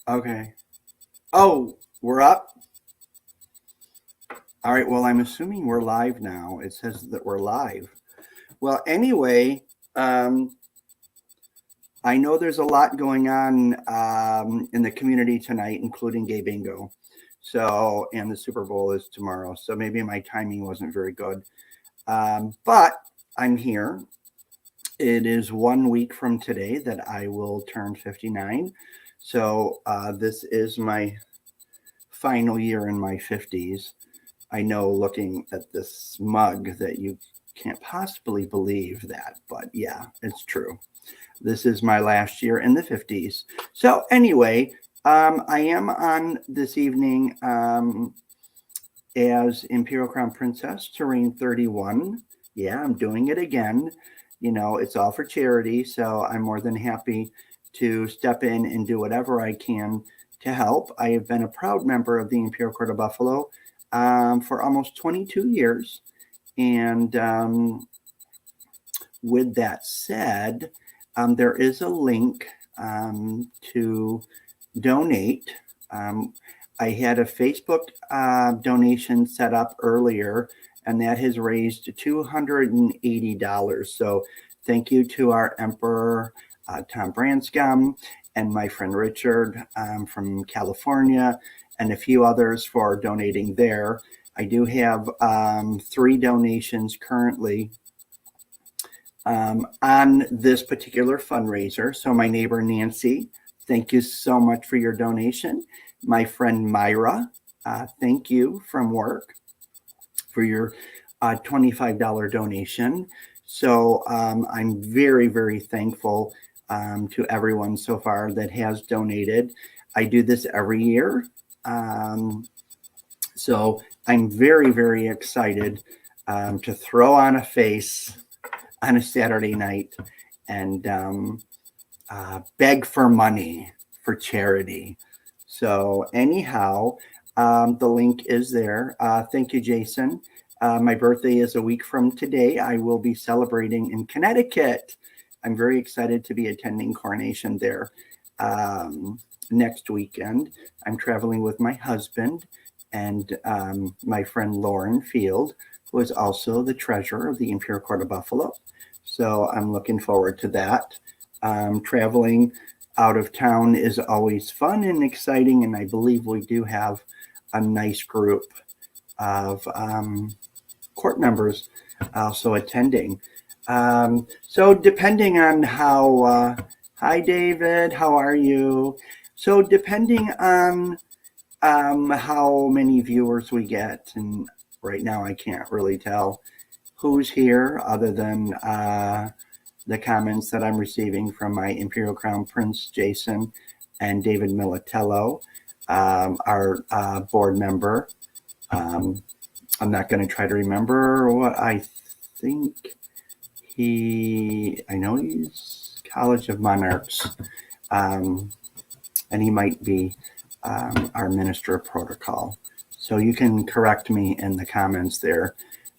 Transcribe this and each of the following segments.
Okay. Oh, we're up? All right. Well, I'm assuming we're live now. It says that we're live. Well, anyway, um, I know there's a lot going on in the community tonight, including Gay Bingo. So, and the Super Bowl is tomorrow. So maybe my timing wasn't very good. But I'm here. It is 1 week from today that I will turn 59. So this is my final year in my 50s. I know looking at this mug that you can't possibly believe that, but yeah, it's true. This is my last year in the 50s. So, anyway, I am on this evening as Imperial Crown Princess to reign 31. Yeah, I'm doing it again. You know, it's all for charity. So, I'm more than happy to step in and do whatever I can to help. I have been a proud member of the Imperial Court of Buffalo for almost 22 years. And with that said, there is a link to donate. I had a Facebook donation set up earlier, and that has raised $280. So thank you to our Emperor, Tom Branscombe, and my friend Richard from California, and a few others for donating there. I do have 3 donations currently on this particular fundraiser. So my neighbor Nancy, thank you so much for your donation. My friend Myra, thank you from work for your $25 donation. So I'm very, very thankful to everyone so far that has donated. I do this every year. So I'm very, very excited to throw on a face on a Saturday night and beg for money for charity. So anyhow, the link is there. Thank you, Jason. My birthday is a week from today. I will be celebrating in Connecticut. I'm very excited to be attending coronation there next weekend. I'm traveling with my husband and my friend Lauren Field, who is also the treasurer of the Imperial Court of Buffalo. So I'm looking forward to that. Traveling out of town is always fun and exciting, and I believe we do have a nice group of court members also attending. So depending on how, hi David, how are you? So depending on how many viewers we get, and right now I can't really tell who's here other than the comments that I'm receiving from my Imperial Crown Prince Jason and David Militello, our board member. I'm not going to try to remember what I think I know he's College of Monarchs, and he might be our Minister of Protocol. So you can correct me in the comments there.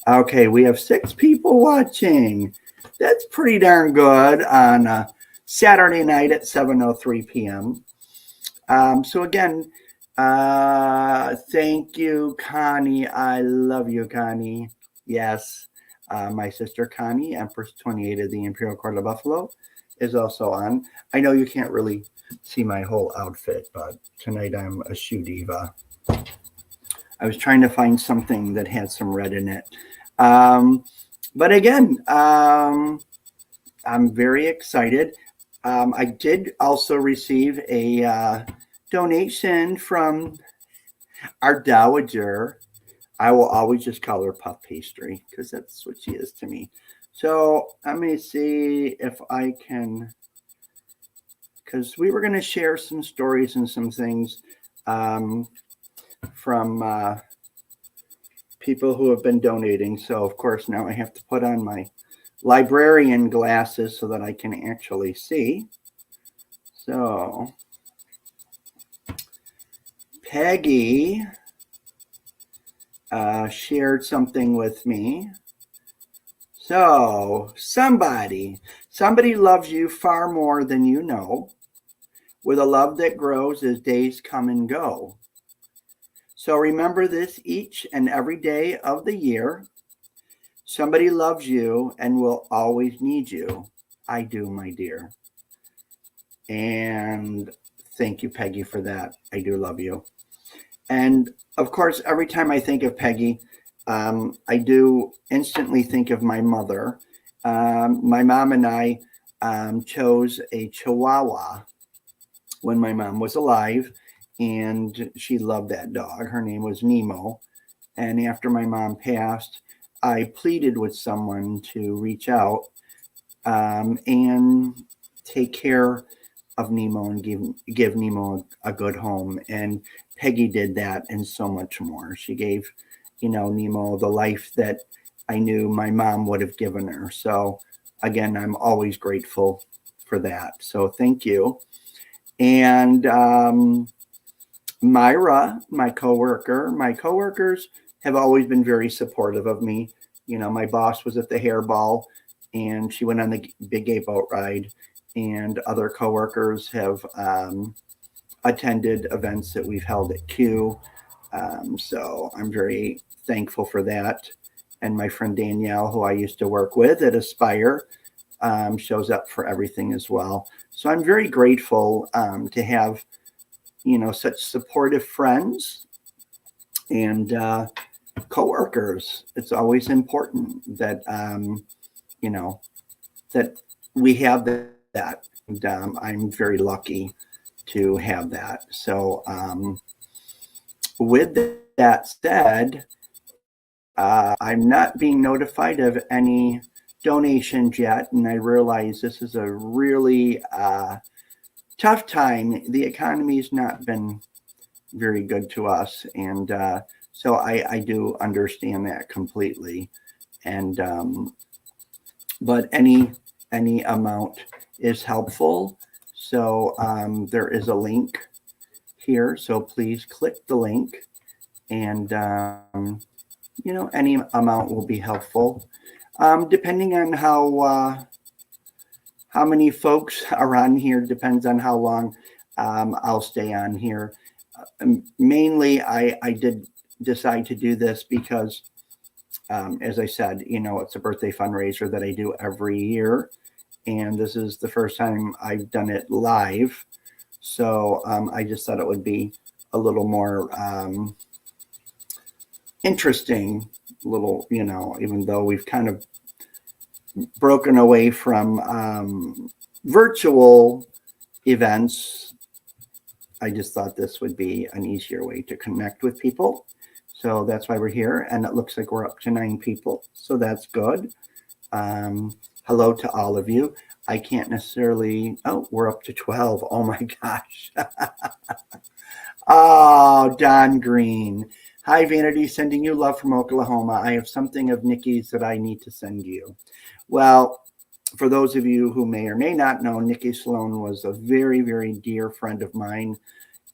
Okay, we have 6 people watching. That's pretty darn good on a Saturday night at 7:03 p.m. So again, thank you, Connie. I love you, Connie. Yes, my sister Connie, Empress 28 of the Imperial Court of Buffalo, is also on. I know you can't really see my whole outfit, but tonight I'm a shoe diva. I was trying to find something that had some red in it. But again, I'm very excited. I did also receive a donation from our dowager. I will always just call her Puff Pastry because that's what she is to me. So let me see if I can, because we were going to share some stories and some things from people who have been donating. So of course now I have to put on my librarian glasses so that I can actually see. So Peggy shared something with me. So somebody loves you far more than you know. with a love that grows as days come and go. So remember this each and every day of the year. Somebody loves you and will always need you. I do, my dear. And thank you, Peggy, for that. I do love you. And of course, every time I think of Peggy, I do instantly think of my mother. My mom and I chose a Chihuahua when my mom was alive, and she loved that dog. Her name was Nemo. And after my mom passed, I pleaded with someone to reach out and take care of Nemo and give Nemo a good home. And Peggy did that and so much more. She gave, Nemo the life that I knew my mom would have given her. So again, I'm always grateful for that. So thank you. And Myra, my coworkers have always been very supportive of me. My boss was at the hairball and she went on the big gay boat ride, and other coworkers have attended events that we've held at Q. So I'm very thankful for that. And my friend Danielle, who I used to work with at Aspire, shows up for everything as well. So I'm very grateful to have, such supportive friends and coworkers. It's always important that, that we have that. And I'm very lucky to have that. So with that said, I'm not being notified of any donations yet, and I realize this is a really tough time. The economy has not been very good to us, and so I do understand that completely. And but any amount is helpful. So there is a link here, so please click the link, and any amount will be helpful. Depending on how many folks are on here, depends on how long I'll stay on here. Mainly, I did decide to do this because, as I said, it's a birthday fundraiser that I do every year. And this is the first time I've done it live. So I just thought it would be a little more interesting, even though we've kind of broken away from virtual events. I just thought this would be an easier way to connect with people. So that's why we're here. And it looks like we're up to 9 people. So that's good. Hello to all of you. I can't necessarily, we're up to 12. Oh my gosh. Oh, Don Green. Hi, Vanity, sending you love from Oklahoma. I have something of Nikki's that I need to send you. Well, for those of you who may or may not know, Nikki Sloan was a very, very dear friend of mine,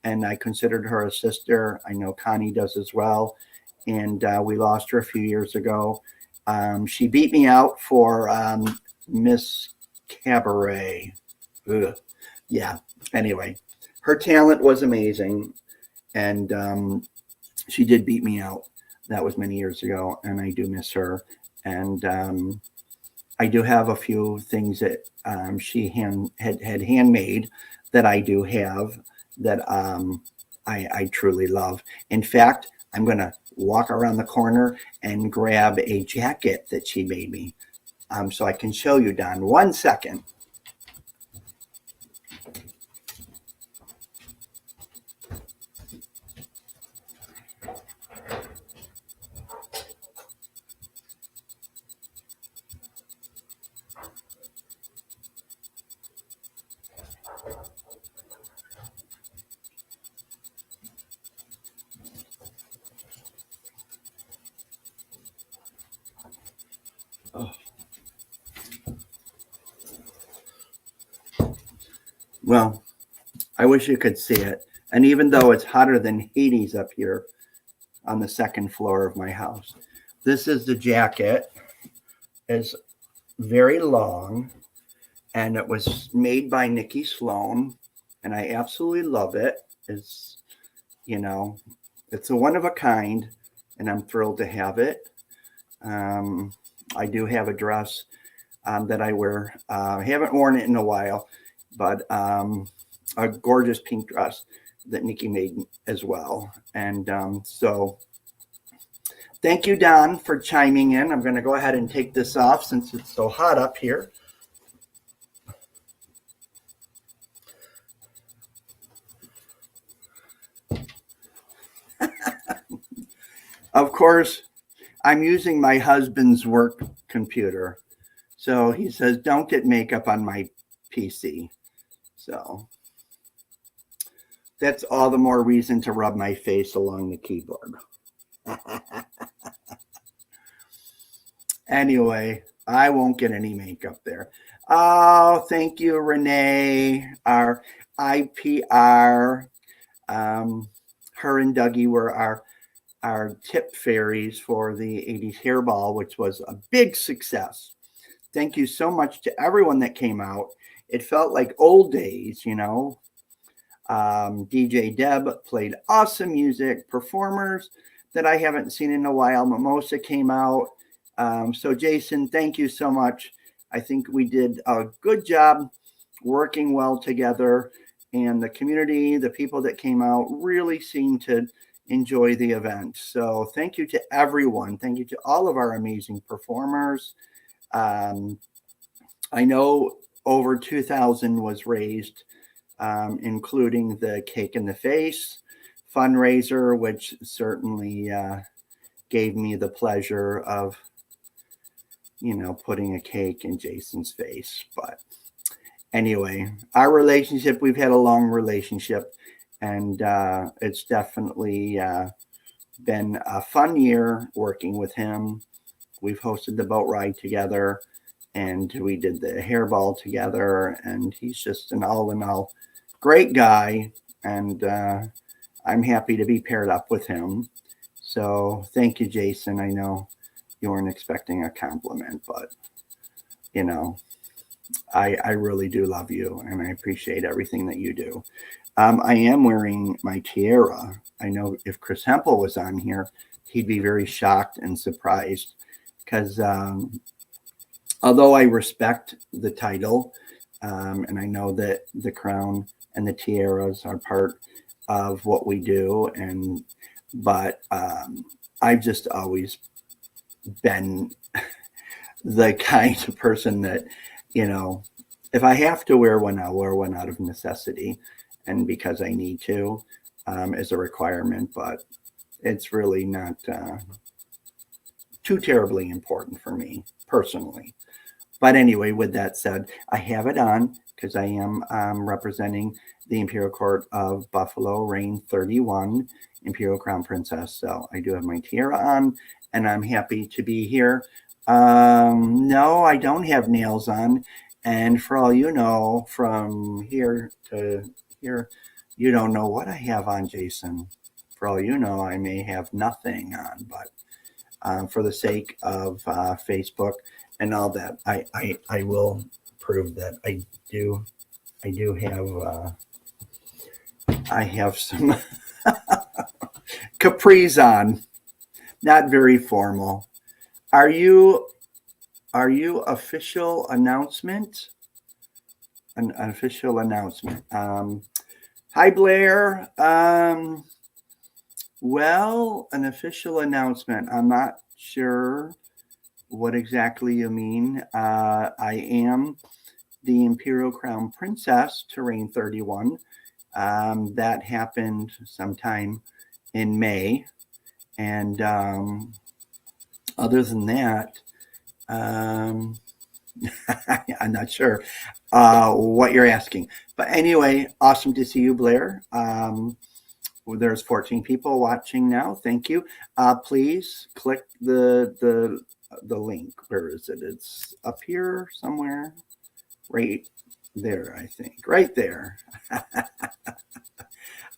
and I considered her a sister. I know Connie does as well, and we lost her a few years ago. She beat me out for Miss Cabaret. Ugh. Yeah, anyway, her talent was amazing, and she did beat me out. That was many years ago, and I do miss her. And I do have a few things that she had handmade that I do have that I truly love. In fact, I'm going to walk around the corner and grab a jacket that she made me so I can show you, Don. 1 second. Well, I wish you could see it. And even though it's hotter than Hades up here on the second floor of my house, this is the jacket. It's very long, and it was made by Nikki Sloan. and I absolutely love it. It's, you know, it's a one of a kind, and I'm thrilled to have it. I do have a dress that I wear. I haven't worn it in a while, but a gorgeous pink dress that Nikki made as well. And so thank you, Don, for chiming in. I'm going to go ahead and take this off since it's so hot up here. Of course, I'm using my husband's work computer. So he says, don't get makeup on my PC. So that's all the more reason to rub my face along the keyboard. Anyway, I won't get any makeup there. Oh, thank you, Renee, our IPR. Her and Dougie were our tip fairies for the 80s Hairball, which was a big success. Thank you so much to everyone that came out. It felt like old days, you know. DJ Deb played awesome music. Performers that I haven't seen in a while. Mimosa came out. So Jason, thank you so much. I think we did a good job working well together, and the community, the people that came out really seemed to enjoy the event. So thank you to everyone. Thank you to all of our amazing performers. I know over 2,000 was raised, including the Cake in the Face fundraiser, which certainly gave me the pleasure of, you know, putting a cake in Jason's face. But anyway, our relationship, we've had a long relationship, and it's definitely been a fun year working with him. We've hosted the boat ride together, and we did the hairball together, and he's just an all-in-all great guy, and I'm happy to be paired up with him. So thank you, Jason. I know you weren't expecting a compliment, but, you know, I really do love you, and I appreciate everything that you do. I am wearing my tiara. I know if Chris Hempel was on here, he'd be very shocked and surprised, because although I respect the title, and I know that the crown and the tiaras are part of what we do, but I've just always been the kind of person that, you know, if I have to wear one, I'll wear one out of necessity and because I need to, as a requirement, but it's really not too terribly important for me personally. But anyway, with that said, I have it on because I am representing the Imperial Court of Buffalo, Reign 31, Imperial Crown Princess. So I do have my tiara on, and I'm happy to be here. No, I don't have nails on. And for all you know, from here to here, you don't know what I have on, Jason. For all you know, I may have nothing on, but for the sake of Facebook and all that, I will prove that I do have I have some capris on, not very formal. Are you official announcement? An official announcement. Hi, Blair. Well, an official announcement. I'm not sure what exactly you mean. I am the Imperial Crown Princess to Reign 31. That happened sometime in May. And other than that, I'm not sure what you're asking. But anyway, awesome to see you, Blair. There's 14 people watching now. Thank you. Please click the link. Where is it? It's up here somewhere. Right there, I think. Right there.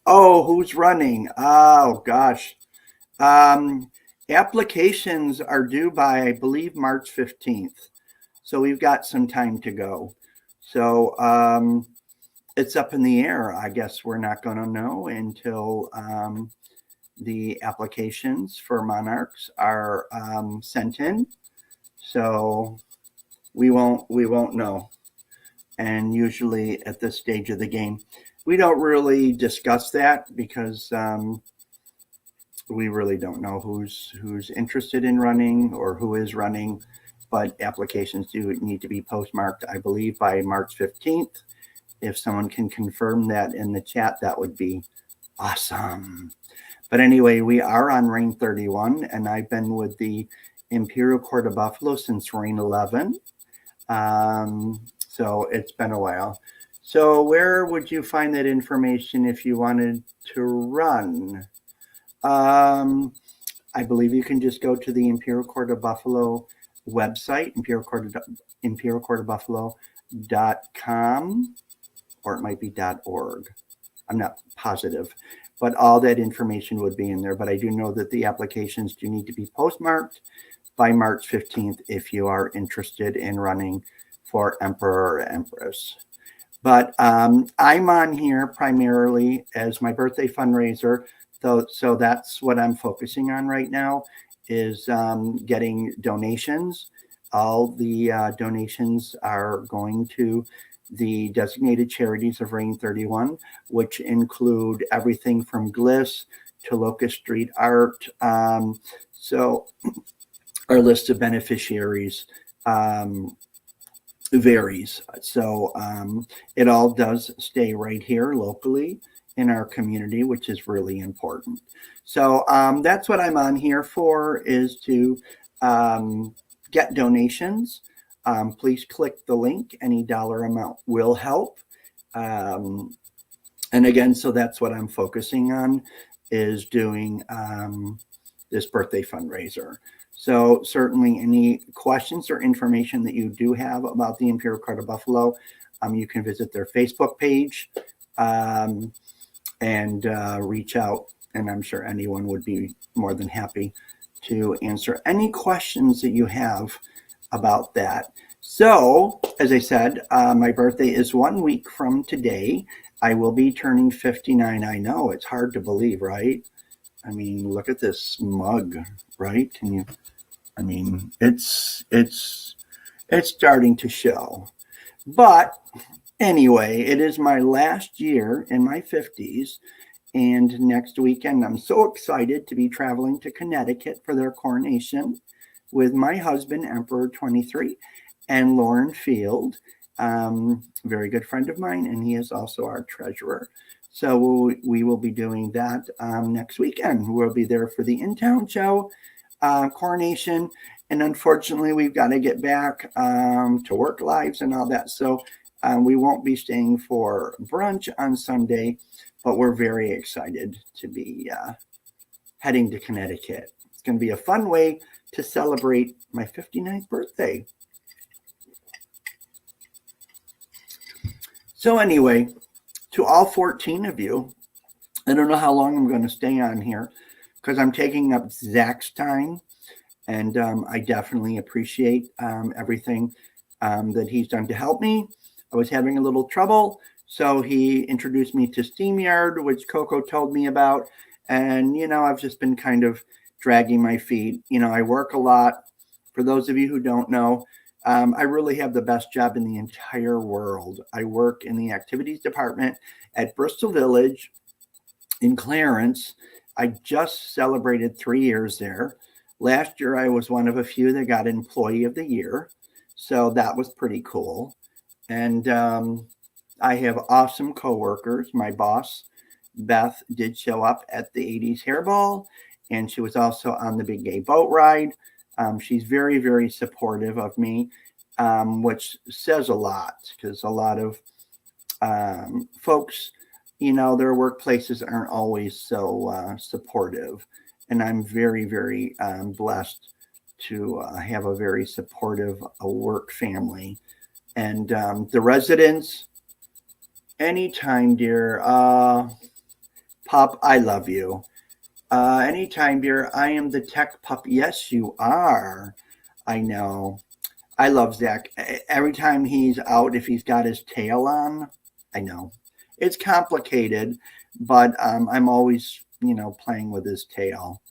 Oh, who's running? Oh, gosh. Applications are due by, I believe, March 15th. So we've got some time to go. So it's up in the air. I guess we're not going to know until the applications for monarchs are sent in. So we won't know. And usually at this stage of the game, we don't really discuss that because we really don't know who's interested in running or who is running. But applications do need to be postmarked, I believe, by March 15th. If someone can confirm that in the chat, that would be awesome. But anyway, we are on Reign 31, and I've been with the Imperial Court of Buffalo since Reign 11. So it's been a while. So where would you find that information if you wanted to run? I believe you can just go to the Imperial Court of Buffalo website, imperialcourtofbuffalo.com, or it might be .org. I'm not positive, but all that information would be in there. But I do know that the applications do need to be postmarked by March 15th if you are interested in running for Emperor or Empress. But I'm on here primarily as my birthday fundraiser, so that's what I'm focusing on right now is getting donations. All the donations are going to the designated charities of Reign 31, which include everything from Gliss to Locust Street Art. So our list of beneficiaries varies. So it all does stay right here locally in our community, which is really important. So that's what I'm on here for, is to get donations. Please click the link. Any dollar amount will help. And again, so that's what I'm focusing on, is doing this birthday fundraiser. So certainly any questions or information that you do have about the Imperial Court of Buffalo, you can visit their Facebook page and reach out. And I'm sure anyone would be more than happy to answer any questions that you have about that. So, as I said, my birthday is 1 week from today. I will be turning 59. I know, it's hard to believe, right? I mean, look at this mug, right? Can you? I mean, it's starting to show. But anyway, it is my last year in my 50s. And next weekend, I'm so excited to be traveling to Connecticut for their coronation with my husband, Emperor 23, and Lauren Field, very good friend of mine, and he is also our treasurer. So we will be doing that next weekend. We'll be there for the in-town show, coronation, and unfortunately, we've got to get back to work lives and all that. So we won't be staying for brunch on Sunday, but we're very excited to be heading to Connecticut. It's going to be a fun way to celebrate my 59th birthday. So anyway, to all 14 of you, I don't know how long I'm going to stay on here because I'm taking up Zach's time, and I definitely appreciate everything that he's done to help me. I was having a little trouble, so he introduced me to StreamYard, which Coco told me about, and, you know, I've just been kind of dragging my feet. You know, I work a lot. For those of you who don't know, I really have the best job in the entire world. I work in the activities department at Bristol Village in Clarence. I just celebrated 3 years there. Last year, I was one of a few that got Employee of the Year. So that was pretty cool. And I have awesome coworkers. My boss, Beth, did show up at the 80s Hairball, and she was also on the Big Gay Boat Ride. She's very, very supportive of me, which says a lot, because a lot of folks, you know, their workplaces aren't always so supportive. And I'm very, very blessed to have a very supportive work family. And the residents, anytime, dear. Pup, I love you. Anytime, dear. I am the tech pup. Yes, you are. I know. I love Zach. Every time he's out, if he's got his tail on, I know. It's complicated, but I'm always, playing with his tail.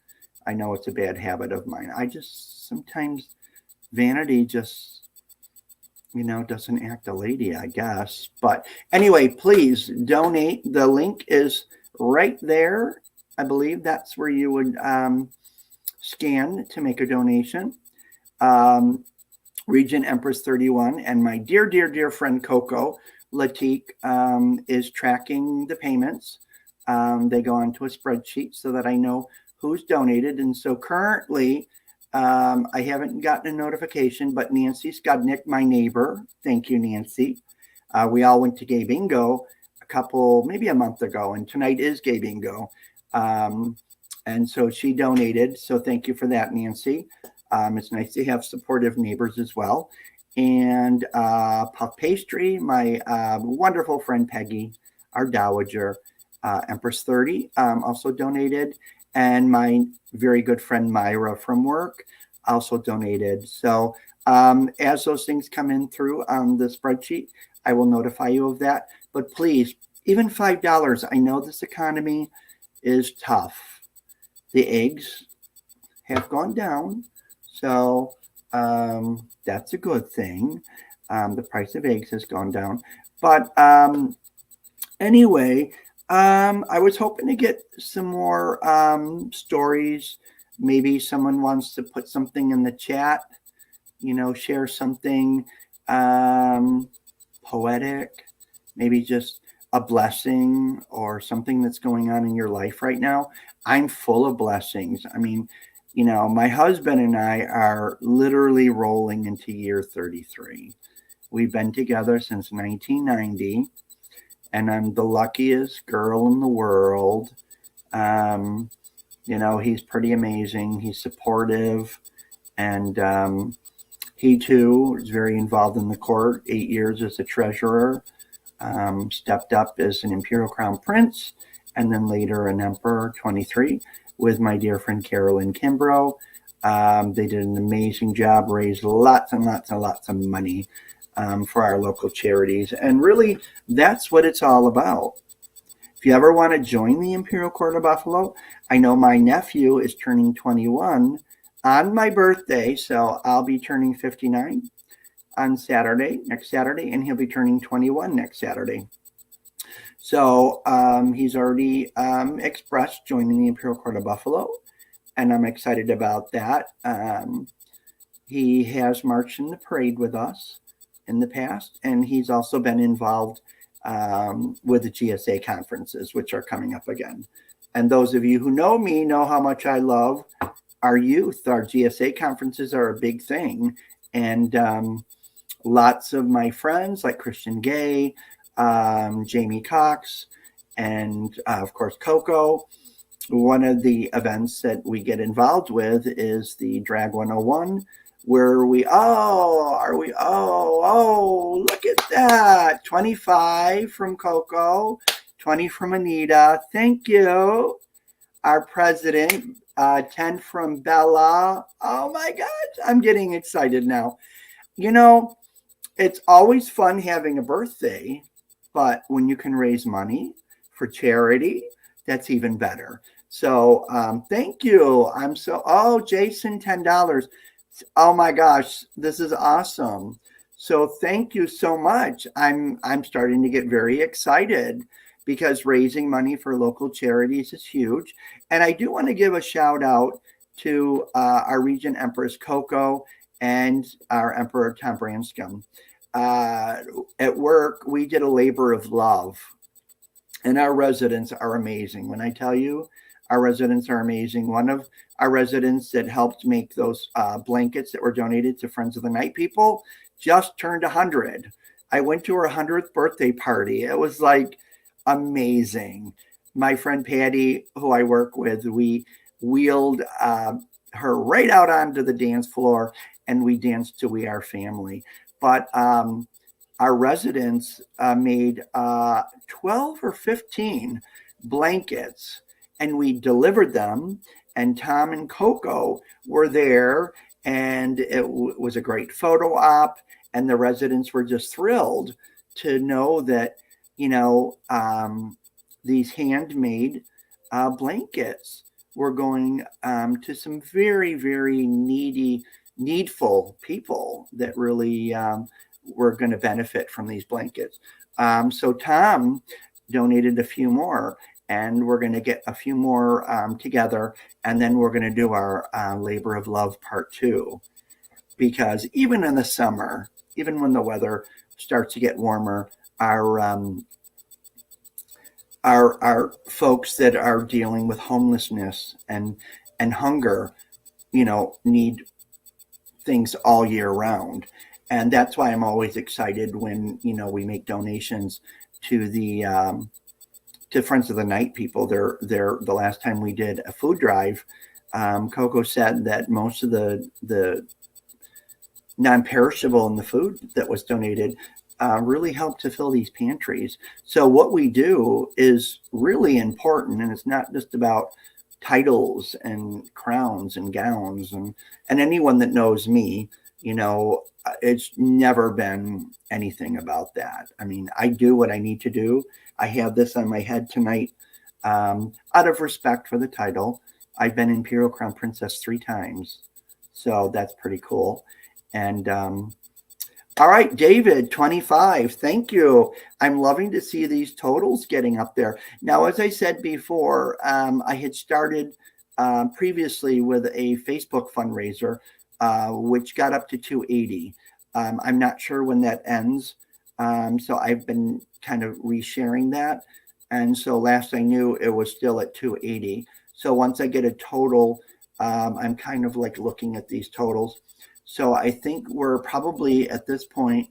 I know it's a bad habit of mine. I just sometimes vanity just, doesn't act a lady, I guess. But anyway, please donate. The link is right there. I believe that's where you would scan to make a donation. Regent Empress 31 and my dear, dear, dear friend Coco Latique is tracking the payments. They go onto a spreadsheet so that I know who's donated. And so currently, I haven't gotten a notification, but Nancy Skudnick, my neighbor, thank you, Nancy. We all went to Gay Bingo maybe a month ago, and tonight is Gay Bingo. And so she donated. So thank you for that, Nancy. It's nice to have supportive neighbors as well. And Puff Pastry, my wonderful friend Peggy, our dowager, Empress 30, also donated. And my very good friend Myra from work also donated. So as those things come in through on the spreadsheet, I will notify you of that. But please, even $5, I know this economy is tough. The eggs have gone down. So that's a good thing. The price of eggs has gone down. But anyway, I was hoping to get some more stories. Maybe someone wants to put something in the chat, share something poetic, maybe just a blessing or something that's going on in your life right now. I'm full of blessings. I mean, my husband and I are literally rolling into year 33. We've been together since 1990, and I'm the luckiest girl in the world. He's pretty amazing. He's supportive, and he too is very involved in the court. 8 years as a treasurer, stepped up as an Imperial Crown Prince, and then later an Emperor, 23. With my dear friend Carolyn Kimbrough. They did an amazing job, raised lots and lots and lots of money for our local charities. And really, that's what it's all about. If you ever want to join the Imperial Court of Buffalo, I know my nephew is turning 21 on my birthday, so I'll be turning 59 on next Saturday, and he'll be turning 21 next Saturday. So he's already expressed joining the Imperial Court of Buffalo, and I'm excited about that. He has marched in the parade with us in the past, and he's also been involved with the GSA conferences, which are coming up again. And those of you who know me know how much I love our youth. Our GSA conferences are a big thing, and lots of my friends like Christian Gay, Jamie Cox, and of course Coco. One of the events that we get involved with is the Drag 101, where look at that, 25 from Coco, 20 from Anita, thank you. Our president, 10 from Bella. Oh my God, I'm getting excited now. It's always fun having a birthday, but when you can raise money for charity, that's even better. So thank you. Jason, $10. Oh my gosh, this is awesome. So thank you so much. I'm starting to get very excited because raising money for local charities is huge. And I do want to give a shout out to our Regent Empress Coco and our Emperor Tom Branscombe. At work, we did a labor of love, and our residents are amazing. When I tell you, our residents are amazing. One of our residents that helped make those blankets that were donated to Friends of the Night people just turned 100. I went to her 100th birthday party. It was like amazing. My friend Patty, who I work with, we wheeled her right out onto the dance floor, and we danced to We Are Family. But our residents made 12 or 15 blankets, and we delivered them. And Tom and Coco were there, and it was a great photo op. And the residents were just thrilled to know that you know, these handmade blankets. We're going to some very, very needful people that really were going to benefit from these blankets. So Tom donated a few more, and we're going to get a few more together, and then we're going to do our labor of love part 2. Because even in the summer, even when the weather starts to get warmer, our folks that are dealing with homelessness and hunger, you know, need things all year round. And that's why I'm always excited when, you know, we make donations to the to Friends of the Night people. The last time we did a food drive, Coco said that most of the non-perishable in the food that was donated really helped to fill these pantries. So what we do is really important, and it's not just about titles and crowns and gowns, and anyone that knows me, you know, it's never been anything about that. I mean, I do what I need to do. I have this on my head tonight out of respect for the title. I've been Imperial Crown Princess 3 times, so that's pretty cool. And all right, David, 25. Thank you. I'm loving to see these totals getting up there. Now, as I said before, I had started previously with a Facebook fundraiser, which got up to 280. I'm not sure when that ends. So I've been kind of resharing that. And so last I knew, it was still at 280. So once I get a total, I'm kind of like looking at these totals. So I think we're probably at this point,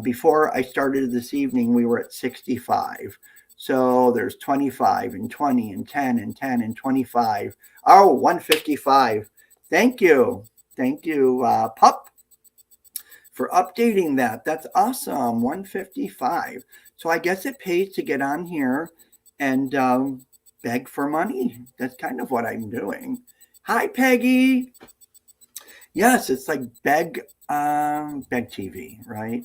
before I started this evening, we were at 65. So there's 25 and 20 and 10 and 10 and 25. Oh, 155. Thank you. Thank you, Pup, for updating that. That's awesome. 155. So I guess it pays to get on here and beg for money. That's kind of what I'm doing. Hi, Peggy. Yes, it's like beg TV, right?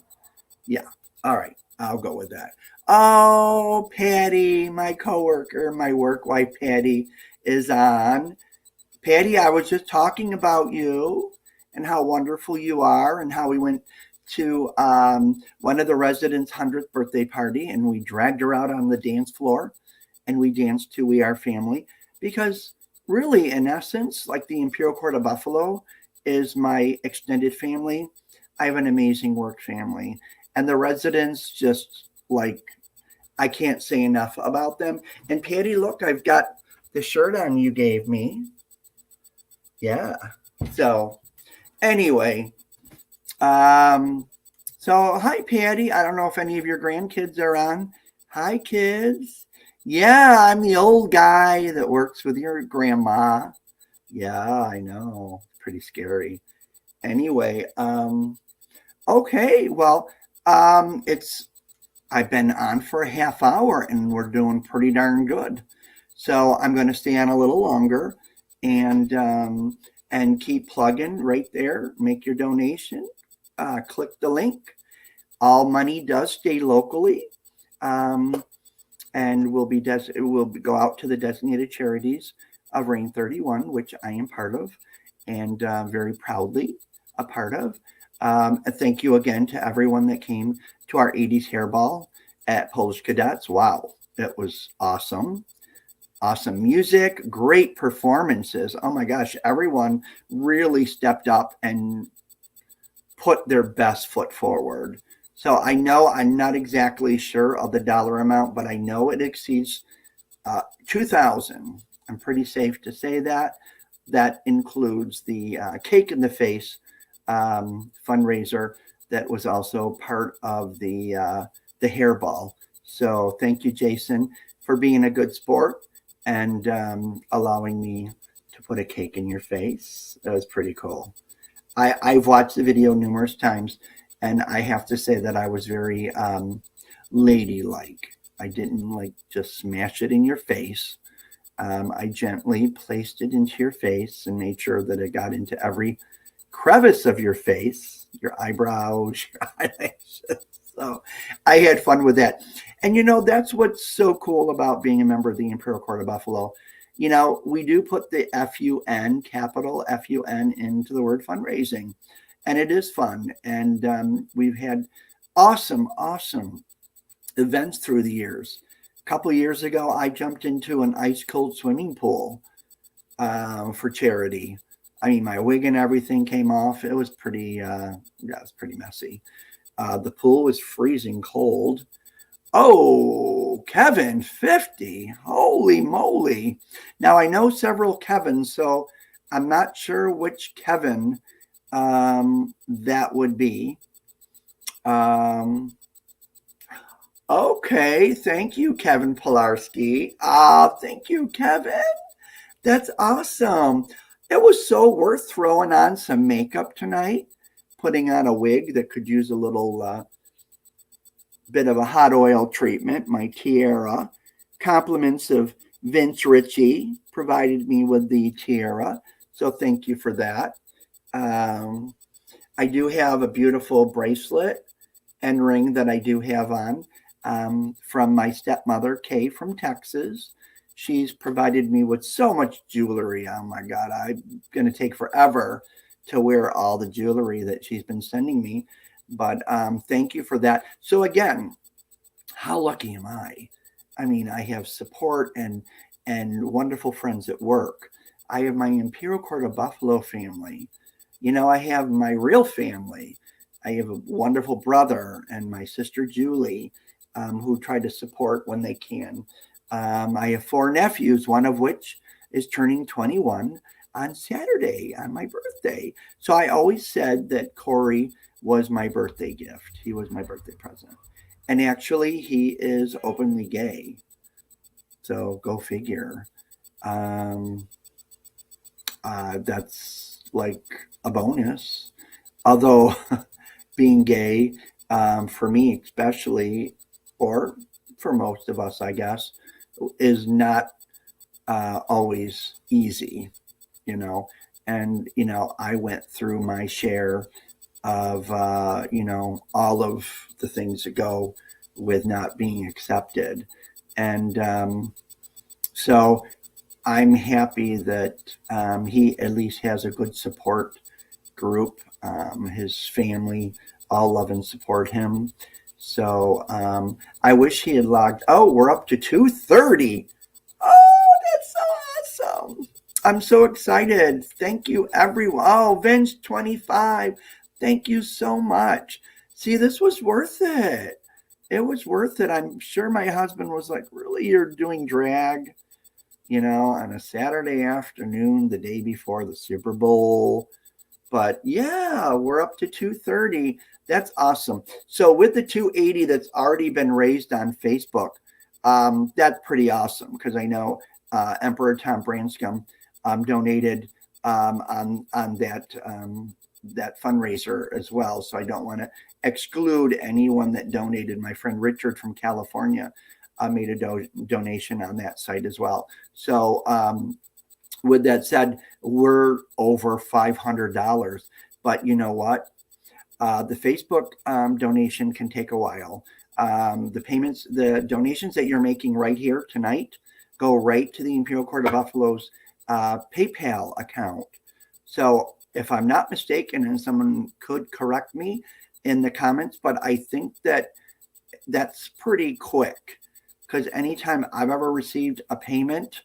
Yeah. All right. I'll go with that. Oh, Patty, my coworker, my work wife, Patty, is on. Patty, I was just talking about you and how wonderful you are, and how we went to one of the residents' 100th birthday party, and we dragged her out on the dance floor, and we danced to We Are Family, because really, in essence, like the Imperial Court of Buffalo is my extended family. I have an amazing work family, and the residents, just like, I can't say enough about them. And Patty, look, I've got the shirt on you gave me. Yeah. So anyway, so hi, Patty. I don't know if any of your grandkids are on. Hi, kids. Yeah, I'm the old guy that works with your grandma. Yeah, I know. Pretty scary. Anyway, okay, well, I've been on for a half hour and we're doing pretty darn good. So I'm going to stay on a little longer and keep plugging right there. Make your donation. Click the link. All money does stay locally, and it will go out to the designated charities of Reign 31, which I am part of, and very proudly a part of. Thank you again to everyone that came to our 80s hairball at Polish Cadets. Wow, it was awesome. Awesome music, great performances. Oh my gosh, everyone really stepped up and put their best foot forward. So I know I'm not exactly sure of the dollar amount, but I know it exceeds 2,000. I'm pretty safe to say that. That includes the Cake in the Face fundraiser that was also part of the hairball. So thank you, Jason, for being a good sport and allowing me to put a cake in your face. That was pretty cool. I've watched the video numerous times, and I have to say that I was very ladylike. I didn't like just smash it in your face. I gently placed it into your face and made sure that it got into every crevice of your face, your eyebrows, your eyelashes. So I had fun with that. And that's what's so cool about being a member of the Imperial Court of Buffalo. We do put the FUN, capital FUN, into the word fundraising, and it is fun. And we've had awesome, awesome events through the years. A couple of years ago, I jumped into an ice cold swimming pool for charity. I mean, my wig and everything came off. It was pretty, it was pretty messy. The pool was freezing cold. Oh, Kevin, 50. Holy moly. Now, I know several Kevins, so I'm not sure which Kevin that would be. Okay, thank you, Kevin Pilarski. Thank you, Kevin. That's awesome. It was so worth throwing on some makeup tonight, putting on a wig that could use a little bit of a hot oil treatment, my tiara. Compliments of Vince Ritchie provided me with the tiara, so thank you for that. I do have a beautiful bracelet and ring that I do have on from my stepmother, Kay from Texas. She's provided me with so much jewelry. Oh my God, I'm going to take forever to wear all the jewelry that she's been sending me. But thank you for that. So again, how lucky am I? I mean, I have support and wonderful friends at work. I have my Imperial Court of Buffalo family. I have my real family. I have a wonderful brother and my sister Julie, who try to support when they can. I have 4 nephews, one of which is turning 21 on Saturday, on my birthday. So I always said that Corey was my birthday gift. He was my birthday present. And actually, he is openly gay. So go figure. That's like a bonus. Although being gay, for me especially, or for most of us, I guess, is not always easy, and I went through my share of all of the things that go with not being accepted. And so I'm happy that he at least has a good support group. His family all love and support him. So I wish he had logged. Oh, we're up to 2:30. Oh, that's so awesome. I'm so excited. Thank you, everyone. Oh, Vince 25. Thank you so much. See, this was worth it. It was worth it. I'm sure my husband was like, really, you're doing drag, on a Saturday afternoon, the day before the Super Bowl. But yeah, we're up to 2:30. That's awesome. So with the 280 that's already been raised on Facebook, that's pretty awesome because I know Emperor Tom Branscombe donated on that fundraiser as well. So I don't want to exclude anyone that donated. My friend Richard from California made a donation on that site as well. So with that said, we're over $500. But you know what? The Facebook donation can take a while. The donations that you're making right here tonight go right to the Imperial Court of Buffalo's PayPal account. So if I'm not mistaken, and someone could correct me in the comments, but I think that's pretty quick because anytime I've ever received a payment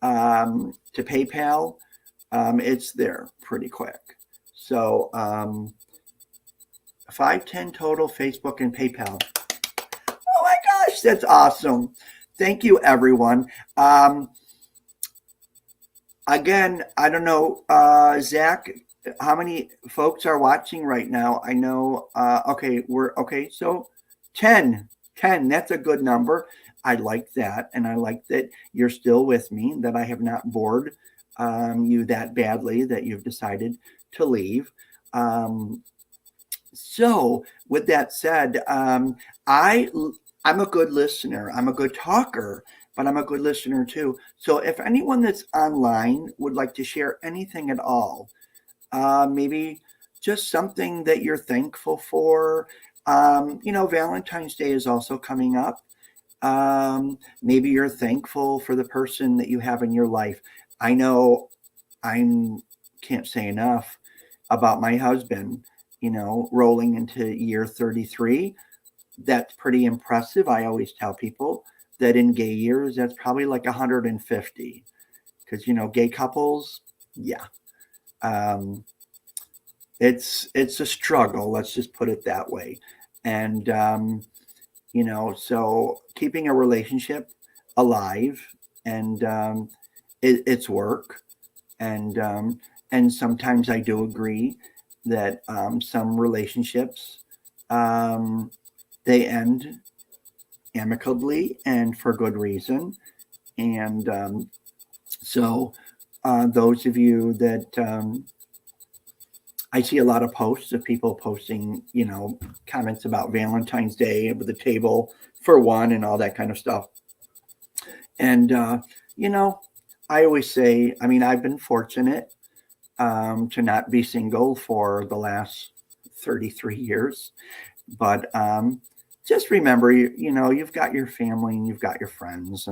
to PayPal, it's there pretty quick. So 510 total, Facebook and PayPal. Oh my gosh, that's awesome. Thank you, everyone. Again, I don't know, Zach, how many folks are watching right now? I know, so 10, that's a good number. I like that. And I like that you're still with me, that I have not bored you that badly that you've decided to leave. So with that said, I'm a good listener. I'm a good talker, but I'm a good listener too. So if anyone that's online would like to share anything at all, maybe just something that you're thankful for, Valentine's Day is also coming up. Maybe you're thankful for the person that you have in your life. I know I can't say enough about my husband, rolling into year 33. That's pretty impressive. I always tell people that in gay years, that's probably like 150 because, gay couples, yeah. Um, it's a struggle. Let's just put it that way. And, so keeping a relationship alive and it's work. And sometimes I do agree that some relationships they end amicably and for good reason. And so those of you that I see a lot of posts of people posting, comments about Valentine's Day with the table for one and all that kind of stuff. And, I always say, I've been fortunate to not be single for the last 33 years. But just remember, you've got your family and you've got your friends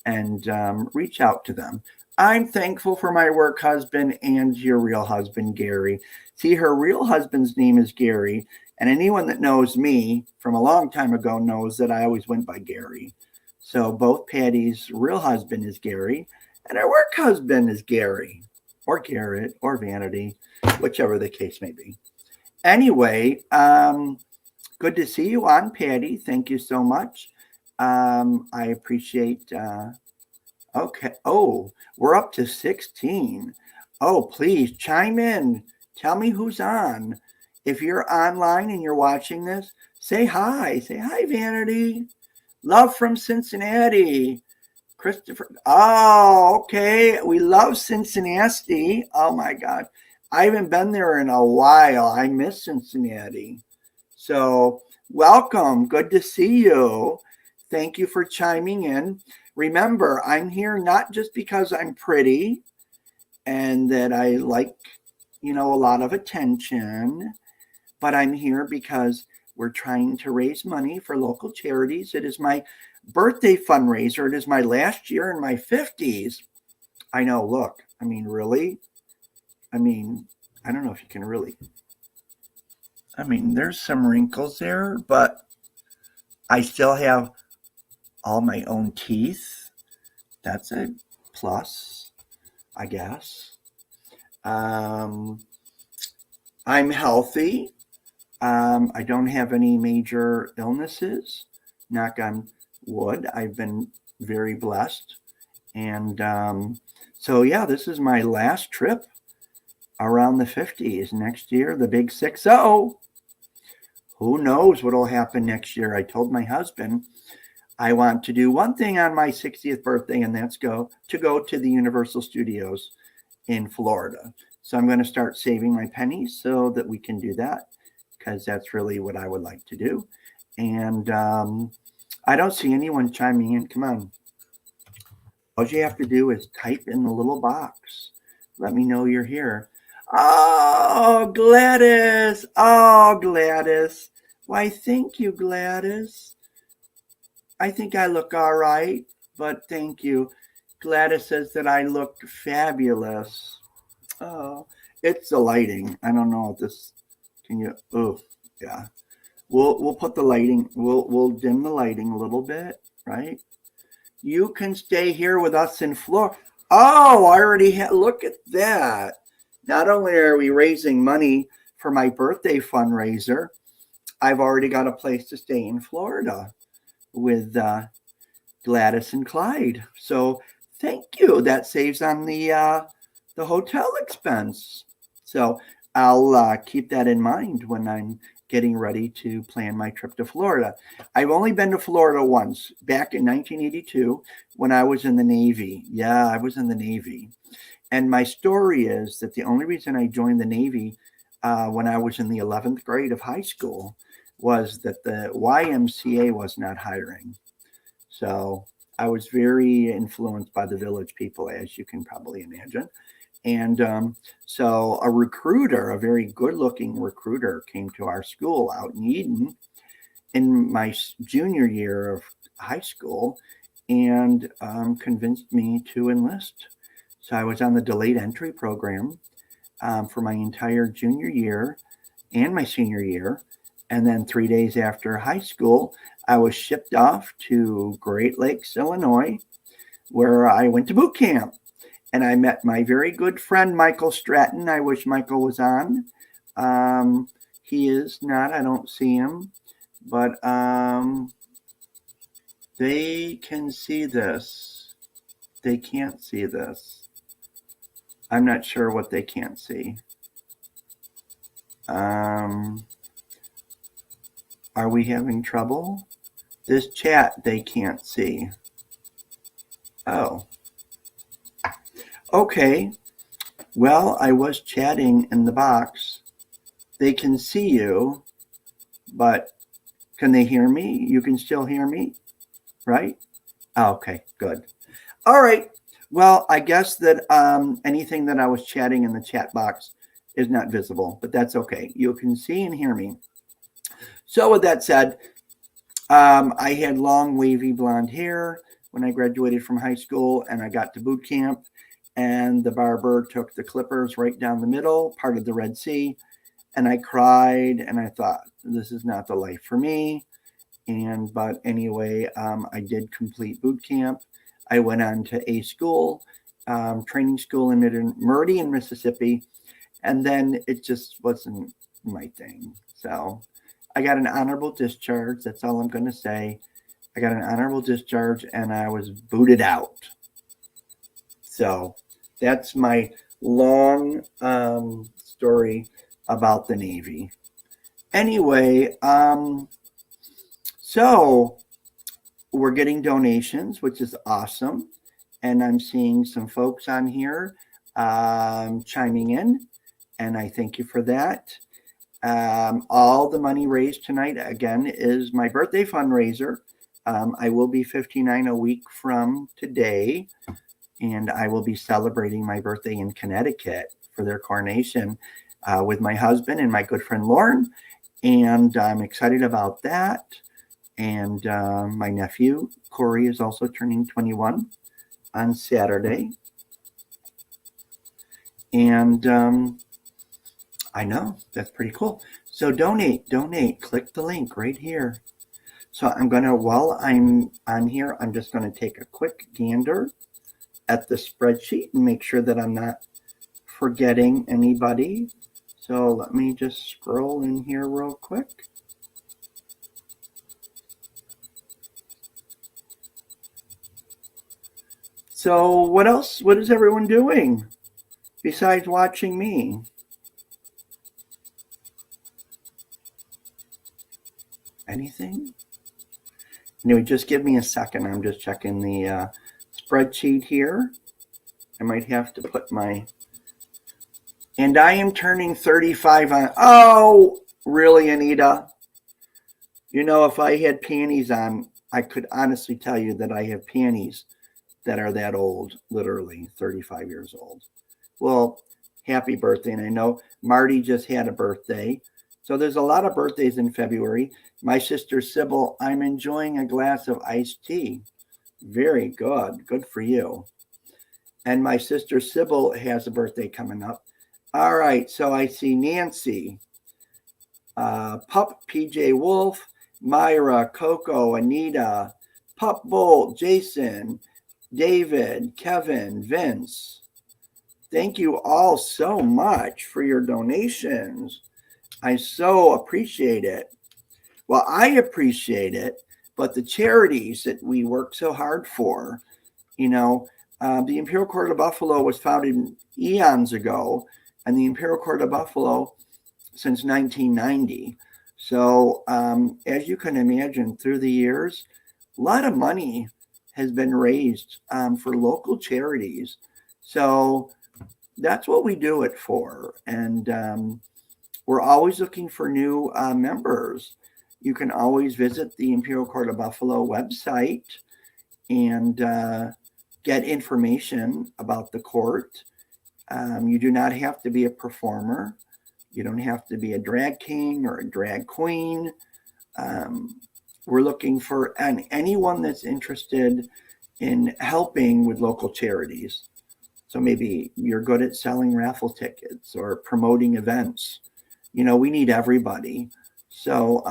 and reach out to them. I'm thankful for my work husband and your real husband, Gary. See, her real husband's name is Gary. And anyone that knows me from a long time ago knows that I always went by Gary. So both Patty's real husband is Gary and her work husband is Gary or Garrett or Vanity, whichever the case may be. Anyway, good to see you on, Patty. Thank you so much. I appreciate. Okay. Oh, we're up to 16. Oh, please chime in. Tell me who's on. If you're online and you're watching this, say hi. Say hi, Vanity. Love from Cincinnati. Christopher. Oh, okay. We love Cincinnati. Oh, my God. I haven't been there in a while. I miss Cincinnati. So welcome. Good to see you. Thank you for chiming in. Remember, I'm here not just because I'm pretty and that I like, a lot of attention, but I'm here because we're trying to raise money for local charities. It is my birthday fundraiser. It is my last year in my 50s. I know, look, really? I don't know if you can really. There's some wrinkles there, but I still have all my own teeth. That's a plus, I guess. I'm healthy. I don't have any major illnesses. Knock on wood. I've been very blessed. And so, yeah, this is my last trip around the 50s. Next year, the big 6-0. Who knows what will happen next year? I told my husband I want to do one thing on my 60th birthday, and that's go to the Universal Studios in Florida. So I'm going to start saving my pennies so that we can do that, because that's really what I would like to do. And I don't see anyone chiming in. Come on. All you have to do is type in the little box. Let me know you're here. Oh, Gladys. Oh, Gladys. Why, thank you, Gladys. I think I look all right, but thank you. Gladys says that I look fabulous. Oh, it's the lighting. I don't know if this can you. Oh, yeah. We'll put the lighting. We'll dim the lighting a little bit, right? You can stay here with us in Florida. Oh, I already look at that. Not only are we raising money for my birthday fundraiser, I've already got a place to stay in Florida with Gladys and Clyde. So thank you. That saves on the hotel expense. So I'll keep that in mind when I'm getting ready to plan my trip to Florida. I've only been to Florida once, back in 1982 when I was in the Navy. Yeah, I was in the Navy. And my story is that the only reason I joined the Navy when I was in the 11th grade of high school was that the YMCA was not hiring. So I was very influenced by the village people, as you can probably imagine. And so a recruiter, a very good-looking recruiter, came to our school out in Eden in my junior year of high school and convinced me to enlist. So I was on the delayed entry program for my entire junior year and my senior year. And then 3 days after high school, I was shipped off to Great Lakes, Illinois, where I went to boot camp. And I met my very good friend, Michael Stratton. I wish Michael was on. He is not. I don't see him. But they can see this. They can't see this. I'm not sure what they can't see. Are we having trouble? This chat they can't see. Oh. Okay. Well, I was chatting in the box. They can see you, but can they hear me? You can still hear me, right? Okay, good. All right. Well, I guess that anything that I was chatting in the chat box is not visible, but that's okay. You can see and hear me. So with that said, I had long, wavy blonde hair when I graduated from high school, and I got to boot camp, and the barber took the clippers right down the middle, part of the Red Sea, and I cried, and I thought, this is not the life for me. But anyway, I did complete boot camp. I went on to a school, training school in Meridian, Mississippi, and then it just wasn't my thing. So I got an honorable discharge. That's all I'm going to say. I got an honorable discharge, and I was booted out. So that's my long story about the Navy. Anyway, so we're getting donations, which is awesome. And I'm seeing some folks on here chiming in, and I thank you for that. All the money raised tonight, again, is my birthday fundraiser. I will be 59 a week from today, and I will be celebrating my birthday in Connecticut for their coronation with my husband and my good friend Lauren, and I'm excited about that. And my nephew, Corey, is also turning 21 on Saturday. And I know, that's pretty cool. So donate, click the link right here. So I'm going to, while I'm on here, I'm just going to take a quick gander at the spreadsheet and make sure that I'm not forgetting anybody. So let me just scroll in here real quick. So what else? What is everyone doing besides watching me? Anything? Anyway, just give me a second. I'm just checking the spreadsheet here. I might have to put my... And I am turning 35 on... Oh, really, Anita? You know, if I had panties on, I could honestly tell you that I have panties that are that old, literally 35 years old. Well, happy birthday. And I know Marty just had a birthday. So there's a lot of birthdays in February. My sister Sybil, I'm enjoying a glass of iced tea. Very good. Good for you. And my sister Sybil has a birthday coming up. All right. So I see Nancy, Pup, PJ Wolf, Myra, Coco, Anita, Pup Bolt, Jason, David, Kevin, Vince. Thank you all so much for your donations. I so appreciate it. Well, I appreciate it, but the charities that we work so hard for, you know, the Imperial Court of Buffalo was founded eons ago, and the Imperial Court of Buffalo since 1990. So as you can imagine, through the years, a lot of money has been raised for local charities. So that's what we do it for. And we're always looking for new members. You can always visit the Imperial Court of Buffalo website and get information about the court. You do not have to be a performer. You don't have to be a drag king or a drag queen. We're looking for anyone that's interested in helping with local charities. So maybe you're good at selling raffle tickets or promoting events. We need everybody. So,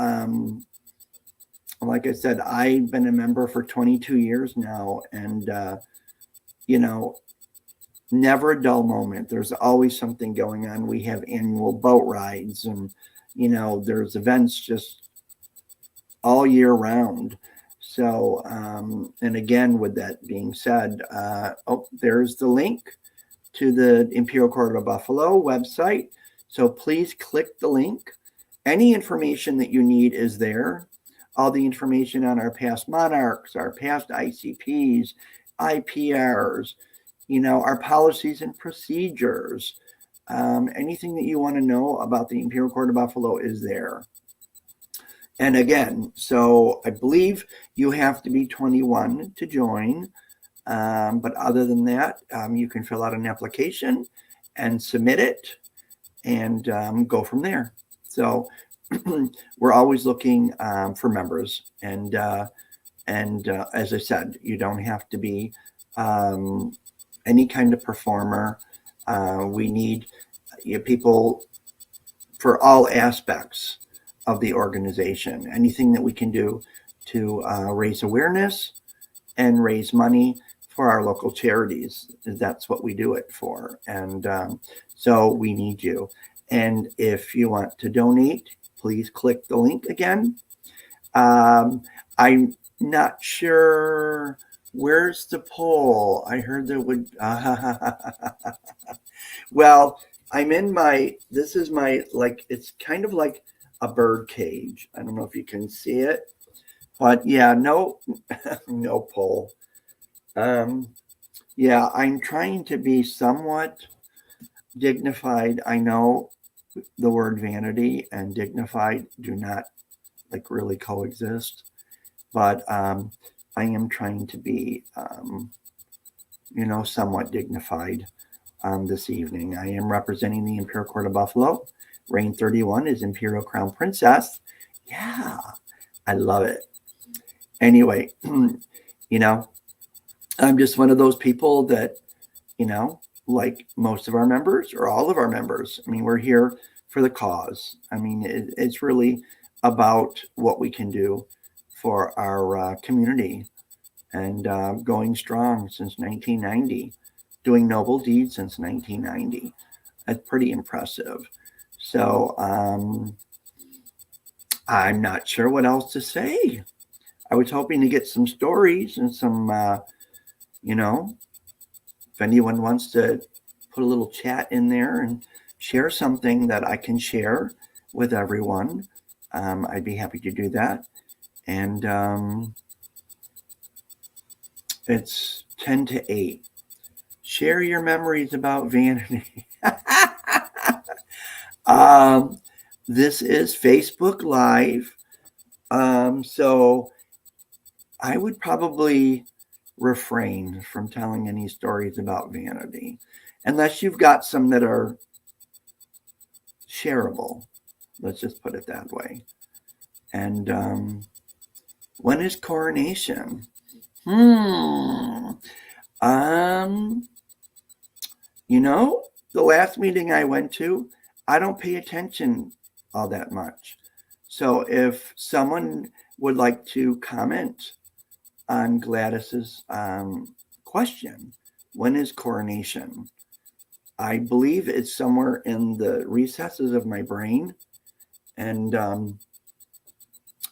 like I said, I've been a member for 22 years now, and, never a dull moment. There's always something going on. We have annual boat rides, and, there's events just all year round. So, and again, with that being said, there's the link to the Imperial Court of Buffalo website. So please click the link. Any information that you need is there. All the information on our past monarchs, our past ICPs, IPRs, our policies and procedures. Anything that you want to know about the Imperial Court of Buffalo is there. And again, so I believe you have to be 21 to join. But other than that, you can fill out an application and submit it and go from there. So we're always looking for members. And as I said, you don't have to be any kind of performer. We need people for all aspects of the organization. Anything that we can do to raise awareness and raise money for our local charities, that's what we do it for. And so we need you. And if you want to donate, please click the link again. I'm not sure, where's the poll? I heard there would, well, I'm in this is my, it's kind of like a bird cage. I don't know if you can see it, but yeah, no, no poll. Yeah, I'm trying to be somewhat dignified. I know the word vanity and dignified do not really coexist, but I am trying to be, somewhat dignified this evening. I am representing the Imperial Court of Buffalo. Reign 31 is Imperial Crown Princess. Yeah, I love it. Anyway, I'm just one of those people that, like most of our members or all of our members, we're here for the cause. It's really about what we can do for our community and going strong since 1990, doing noble deeds since 1990. That's pretty impressive. So I'm not sure what else to say. I was hoping to get some stories and some, if anyone wants to put a little chat in there and share something that I can share with everyone, I'd be happy to do that. And it's 10 to 8. Share your memories about vanity. This is Facebook Live. So I would probably refrain from telling any stories about vanity, unless you've got some that are shareable. Let's just put it that way. And when is coronation? The last meeting I went to, I don't pay attention all that much. So if someone would like to comment on Gladys's question, when is coronation? I believe it's somewhere in the recesses of my brain. And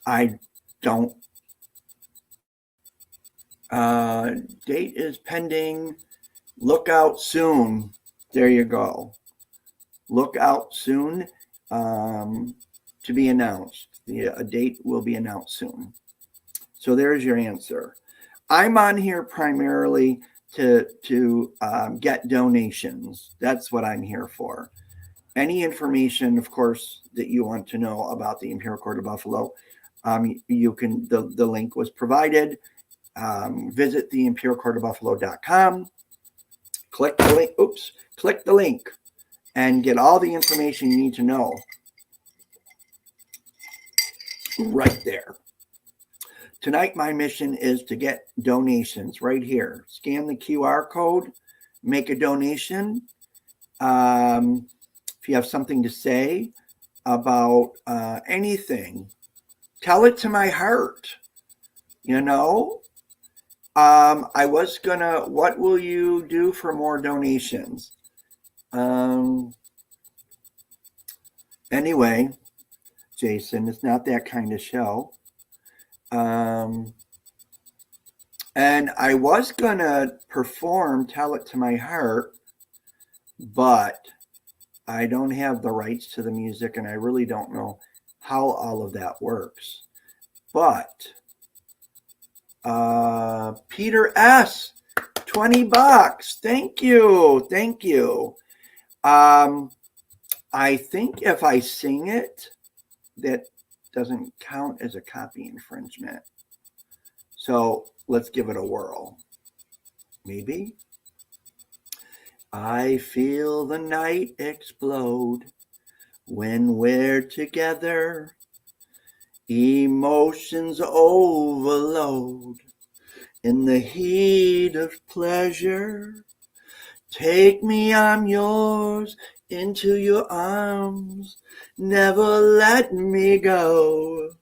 I don't, date is pending. Look out soon. There you go. Look out soon, to be announced. A date will be announced soon. So there's your answer. I'm on here primarily to get donations. That's what I'm here for. Any information, of course, that you want to know about the Imperial Court of Buffalo, you can. The link was provided. Visit the imperialcourtofbuffalo.com. click the link. Oops, click the link and get all the information you need to know right there. Tonight, my mission is to get donations right here. Scan the QR code, make a donation. If you have something to say about anything, tell it to my heart. You know, I was gonna, what will you do for more donations? Anyway, Jason, it's not that kind of show. And I was gonna perform Tell It to My Heart, but I don't have the rights to the music and I really don't know how all of that works. But Peter S, $20. Thank you. Thank you. I think if I sing it, that doesn't count as a copy infringement. So let's give it a whirl. Maybe. I feel the night explode when we're together. Emotions overload in the heat of pleasure. Take me, I'm yours, into your arms. Never let me go.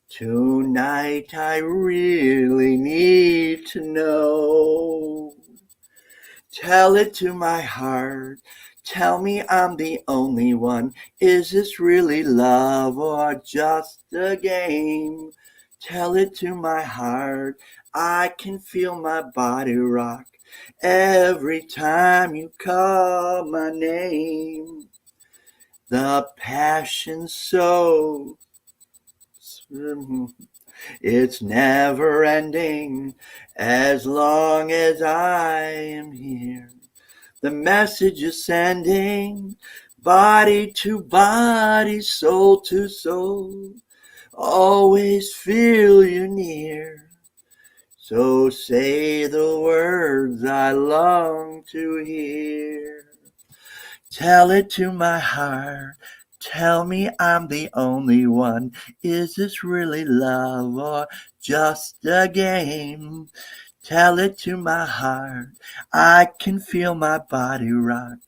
Tonight I really need to know. Tell it to my heart. Tell me I'm the only one. Is this really love or just a game? Tell it to my heart. I can feel my body rock every time you call my name. The passion so it's never ending as long as I am here. The message is sending body to body, soul to soul. Always feel you near. So say the words I long to hear. Tell it to my heart. Tell me I'm the only one. Is this really love or just a game? Tell it to my heart. I can feel my body rock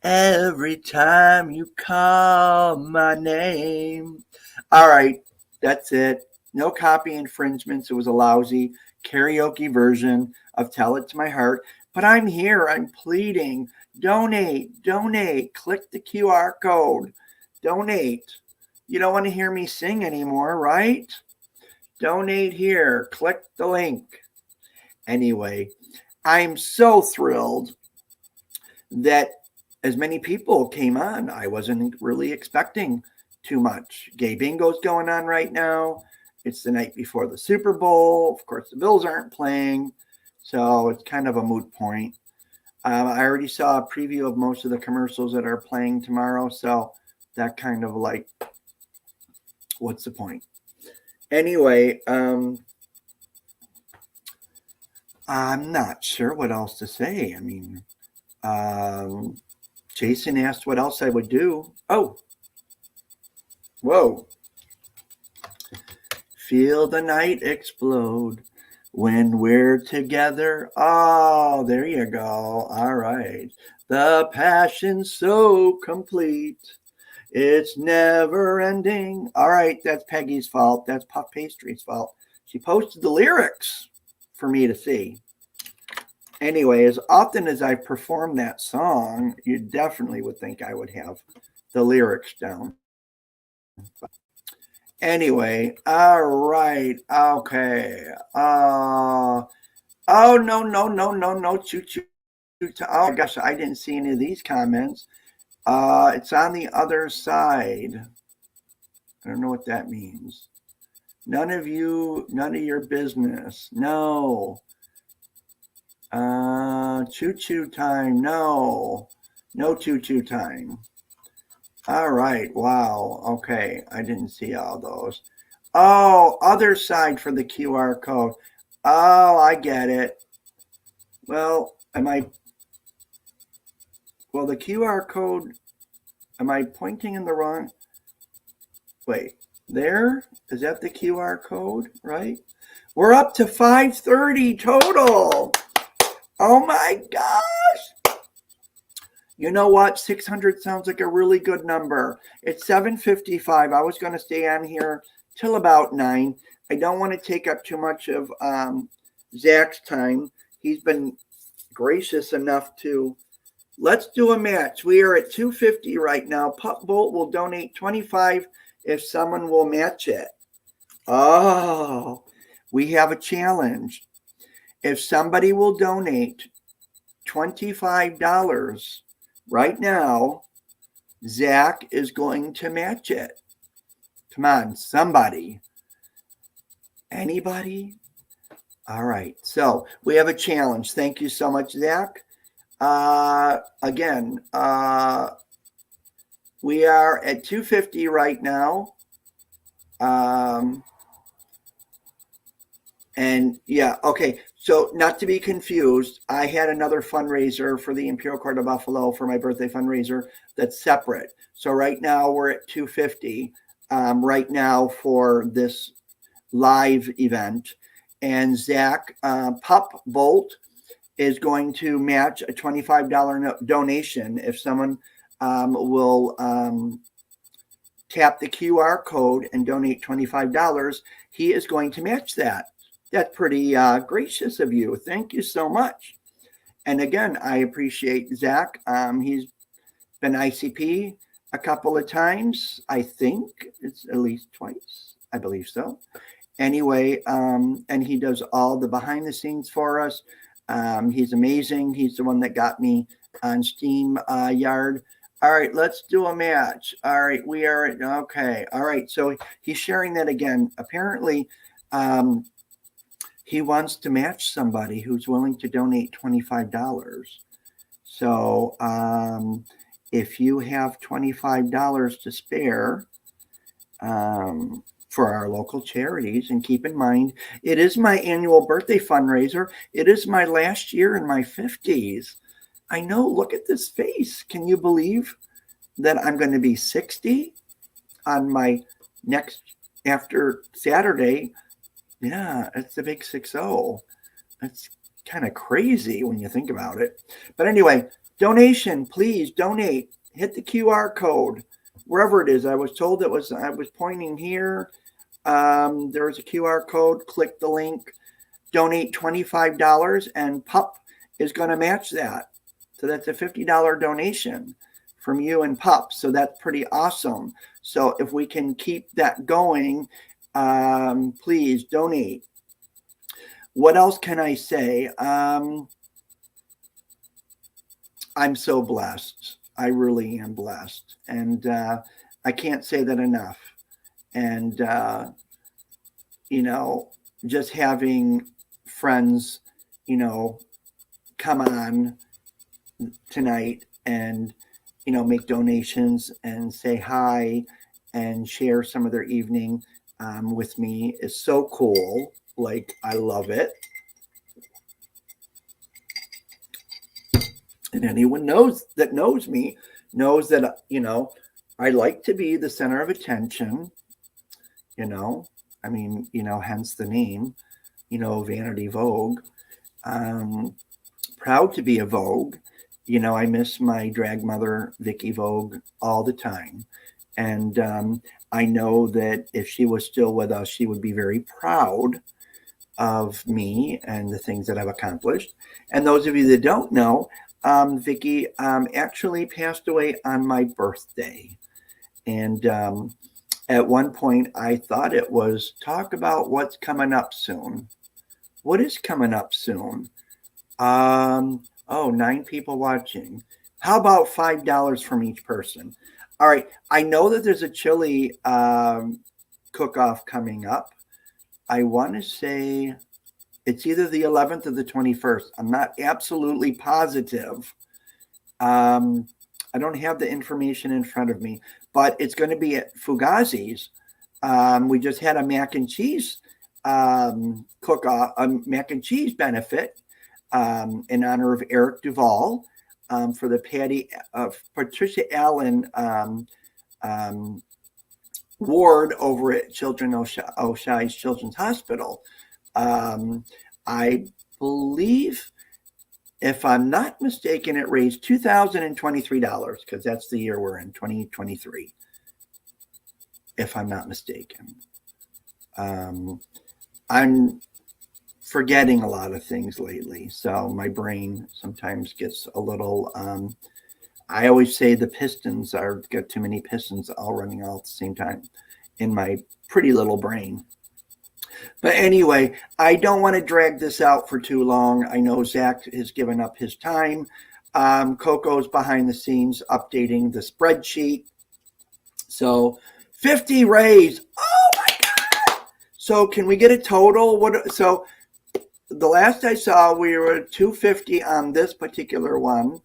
every time you call my name. All right, that's it. No copy infringements. It was a lousy karaoke version of Tell It to My Heart. But I'm here. I'm pleading. Donate, donate. Click the QR code. Donate. You don't want to hear me sing anymore, right? Donate here. Click the link. Anyway, I'm so thrilled that as many people came on. I wasn't really expecting too much. Gay bingo's going on right now. It's the night before the Super Bowl. Of course, the Bills aren't playing, so it's kind of a moot point. I already saw a preview of most of the commercials that are playing tomorrow, so that kind of like, what's the point? Anyway, I'm not sure what else to say. I mean, Jason asked what else I would do. Oh, whoa. Feel the night explode when we're together. Oh, there you go. All right. The passion so complete. It's never ending. All right. That's Peggy's fault. That's Puff Pastry's fault. She posted the lyrics for me to see. Anyway, as often as I perform that song, you definitely would think I would have the lyrics down. Anyway, all right, okay. Oh, no. Choo. Oh, gosh, I didn't see any of these comments. It's on the other side. I don't know what that means. None of your business. No. Choo time. No choo time. All right. Wow. Okay. I didn't see all those. Oh, other side for the QR code. Oh, I get it. Well, Well, the QR code, am I pointing in the wrong? Wait, there? Is that the QR code, right? We're up to 530 total. Oh my gosh. You know what? 600 sounds like a really good number. It's 7:55. I was going to stay on here till about 9. I don't want to take up too much of Zach's time. He's been gracious enough to. Let's do a match. We are at 250 right now. Pup Bolt will donate 25 if someone will match it. Oh, we have a challenge. If somebody will donate $25 right now, Zach is going to match it. Come on, somebody. Anybody? All right. So we have a challenge. Thank you so much, Zach. Again, we are at 250 right now. And yeah, okay. So not to be confused, I had another fundraiser for the Imperial Court of Buffalo for my birthday fundraiser that's separate. So right now we're at 250 right now for this live event. And Zach Pup Bolt is going to match a $25 donation if someone will tap the QR code and donate $25. He is going to match that. That's pretty gracious of you. Thank you so much. And again, I appreciate Zach. He's been ICP a couple of times. I think it's at least twice. I believe so. Anyway, and he does all the behind the scenes for us. He's amazing. He's the one that got me on Steam Yard. All right, let's do a match. All right, we are at, okay. All right, so he's sharing that again. Apparently, he wants to match somebody who's willing to donate $25. So if you have $25 to spare for our local charities, and keep in mind, it is my annual birthday fundraiser. It is my last year in my 50s. I know, look at this face. Can you believe that I'm going to be 60 on my next, after Saturday? Yeah, it's the big 6-0. That's kind of crazy when you think about it. But anyway, donation, please donate. Hit the QR code wherever it is. I was told I was pointing here. There was a QR code. Click the link. Donate $25, and Pup is going to match that. So that's a $50 donation from you and Pup. So that's pretty awesome. So if we can keep that going, please donate. What else can I say? I'm so blessed. I really am blessed. And I can't say that enough. And, you know, just having friends, you know, come on tonight and, you know, make donations and say hi and share some of their evening with me is so cool. Like, I love it. And anyone knows me knows that, you know, I like to be the center of attention, you know, I mean, you know, hence the name, you know, Vanity Vogue. Proud to be a Vogue. You know, I miss my drag mother, Vicky Vogue, all the time. And I know that if she was still with us, she would be very proud of me and the things that I've accomplished. And those of you that don't know, Vicky actually passed away on my birthday. And at one point, I thought it was talk about what's coming up soon. What is coming up soon? 9 people watching. How about $5 from each person? All right. I know that there's a chili cook-off coming up. I want to say it's either the 11th or the 21st. I'm not absolutely positive. I don't have the information in front of me, but it's going to be at Fugazi's. We just had a mac and cheese cook-off, a mac and cheese benefit in honor of Eric Duvall. for the Patricia Allen ward over at Oishei's Children's Hospital. I believe, if I'm not mistaken, it raised $2,023 because that's the year we're in, 2023, if I'm not mistaken. I'm forgetting a lot of things lately, so my brain sometimes gets a little, I always say the pistons got too many pistons all running all at the same time in my pretty little brain. But anyway, I don't want to drag this out for too long. I know Zach has given up his time. Coco's behind the scenes updating the spreadsheet. So 50 raised. Oh my God. So can we get a total? So the last I saw, we were at 250 on this particular one.